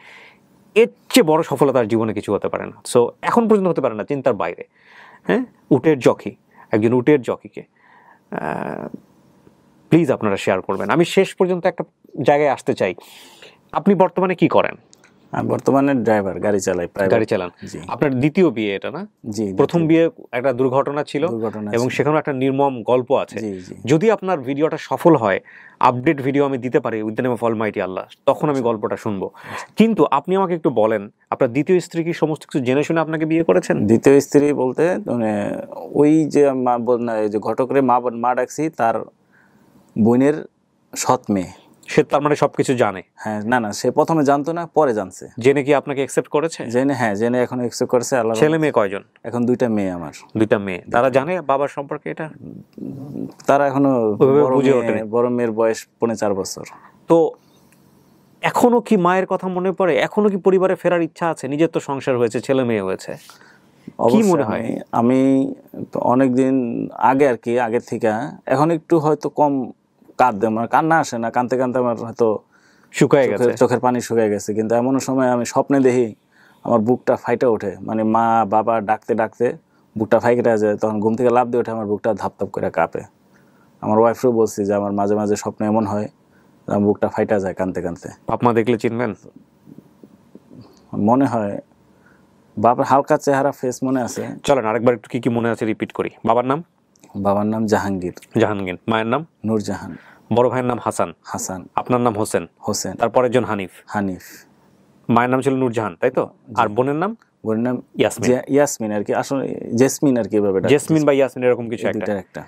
এর চেয়ে বড় সফলতার জীবনে কিছু হতে পারে না। সো এখন পর্যন্ত হতে পারে না, চিন্তার বাইরে। হ্যাঁ, একজন উটের জকিকে প্লিজ আপনারা শেয়ার করবেন। আমি শেষ পর্যন্ত একটা জায়গায় আসতে চাই। আপনি বর্তমানে কি করেন? আমি বর্তমানে ড্রাইভার, গাড়ি চালান। আপনার দ্বিতীয় বিয়ে এটা না? জি। প্রথম বিয়ে একটা দুর্ঘটনা ছিল এবং সেখানে একটা নির্মম গল্প আছে। যদি আপনার ভিডিওটা সফল হয়, আপডেট ভিডিও আমি দিতে পারি with the name of almighty Allah, তখন আমি গল্পটা শুনবো। কিন্তু আপনি আমাকে একটু বলেন, আপনার দ্বিতীয় স্ত্রী কি সমস্ত কিছু জেনে শুনে আপনাকে বিয়ে করেছেন? দ্বিতীয় স্ত্রী বলতে মানে ওই যে ঘটকের মা ডাকছি, তার বোনের সৎ মেয়ে। সে তার মানে সবকিছু জানে? হ্যাঁ। না, সে প্রথমে জানতো না, পরে জানছে। জেনে কি আপনাকে অ্যাকসেপ্ট করেছে? জেনে এখন অ্যাকসেপ্ট করেছে। আল্লাহ। ছেলে মেয়ে কয়জন? এখন 2টা মেয়ে আমার। 2টা মেয়ে। তারা জানে বাবার সম্পর্কে এটা? তারা এখনো বড় মেয়ের বয়স 4.5 বছর। তো এখনো কি মায়ের কথা মনে পড়ে? এখনো কি পরিবারে ফেরার ইচ্ছা আছে? নিজের তো সংসার হয়েছে, ছেলে মেয়ে হয়েছে, কি মনে হয়? আমি অনেকদিন আগে আর কি, আগের থেকে এখন একটু হয়তো কম কান্না আসে না, কানতে আমার হয়তো শুকায় গেছে, চোখের পানি শুকায় গেছে। কিন্তু এমন সময় আমি স্বপ্নে দেখি আমার বুকটা ফাইটা ওঠে, মানে মা বাবা ডাকতে ডাকতে বুকটা ফাইটা যায়। তখন ঘুম থেকে লাফ দিয়ে ওঠে, আমার বুকটা ধাপ করে কাঁপে। আমার ওয়াইফকেও বলছি যে আমার মাঝে মাঝে স্বপ্নে এমন হয় আমার বুকটা ফাইটা যায় কানতে। বাপ মা দেখলে চিনবেন? মনে হয় বাবার হালকা চেহারা, ফেস মনে আছে। চলেন আরেকবার একটু কি মনে আছে রিপিট করি। বাবার নাম? বাবার নাম জাহাঙ্গীর। মায়ের নাম? নূরজাহান। বড় ভাইয়ের নাম হাসান। আপনার নাম হোসেন। তারপর একজন হানিফ। মায়ের নাম ছিল নূরজাহান, তাই তো? আর বোনের নাম? বোনের নাম ইয়াসমিন আর কি, আসলে জেসমিন আর কি, জেসমিন বা ইয়াসমিন এরকম কিছু একটা।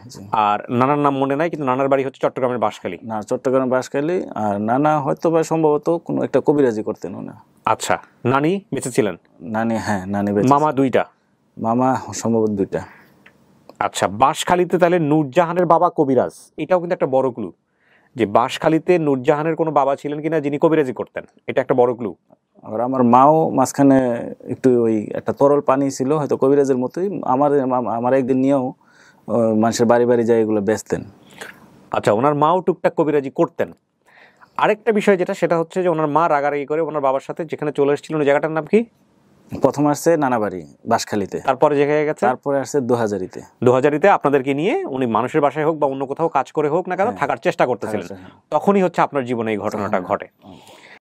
আর নানার নাম মনে নাই, কিন্তু নানার বাড়ি হচ্ছে চট্টগ্রামের বাঁশখালী। না, চট্টগ্রামের বাঁশখালী। আর নানা হয়তো বা সম্ভবত কোনো একটা কবিরাজি করতেন না। আচ্ছা, নানি বেঁচে ছিলেন? হ্যাঁ, নানি বেঁচে। মামা 2টা? মামা সম্ভবত 2টা। আচ্ছা, বাঁশখালীতে তাহলে নূরজাহানের বাবা কবিরাজ, এটাও কিন্তু একটা বড় ক্লু যে বাঁশখালীতে নূরজাহানের কোনো বাবা ছিলেন কিনা যিনি কবিরাজি করতেন, এটা একটা বড় ক্লু। আর আমার মাও মাঝখানে একটু ওই একটা তরল পানি ছিল, হয়তো কবিরাজের মতোই। আমার একদিন নিয়েও মানুষের বাড়ি যায় এগুলো বেচতেন। আচ্ছা, ওনার মাও টুকটাক কবিরাজি করতেন। আরেকটা বিষয় যেটা, সেটা হচ্ছে যে ওনার মা রাগারাগি করে ওনার বাবার সাথে যেখানে চলে এসেছিলেন, ওই জায়গাটার নাম কি? প্রথম আসছে নানাবাড়ি বাঁশখালীতে, তারপরে জায়গায় গেছে, তারপরে আসছে 2000-তে। 2000-তে আপনাদেরকে নিয়ে উনি মানুষের বাসায় হোক বা অন্য কোথাও কাজ করে হোক না কেন থাকার চেষ্টা করতেছিলেন, তখনই হচ্ছে আপনার জীবনে এই ঘটনাটা ঘটে।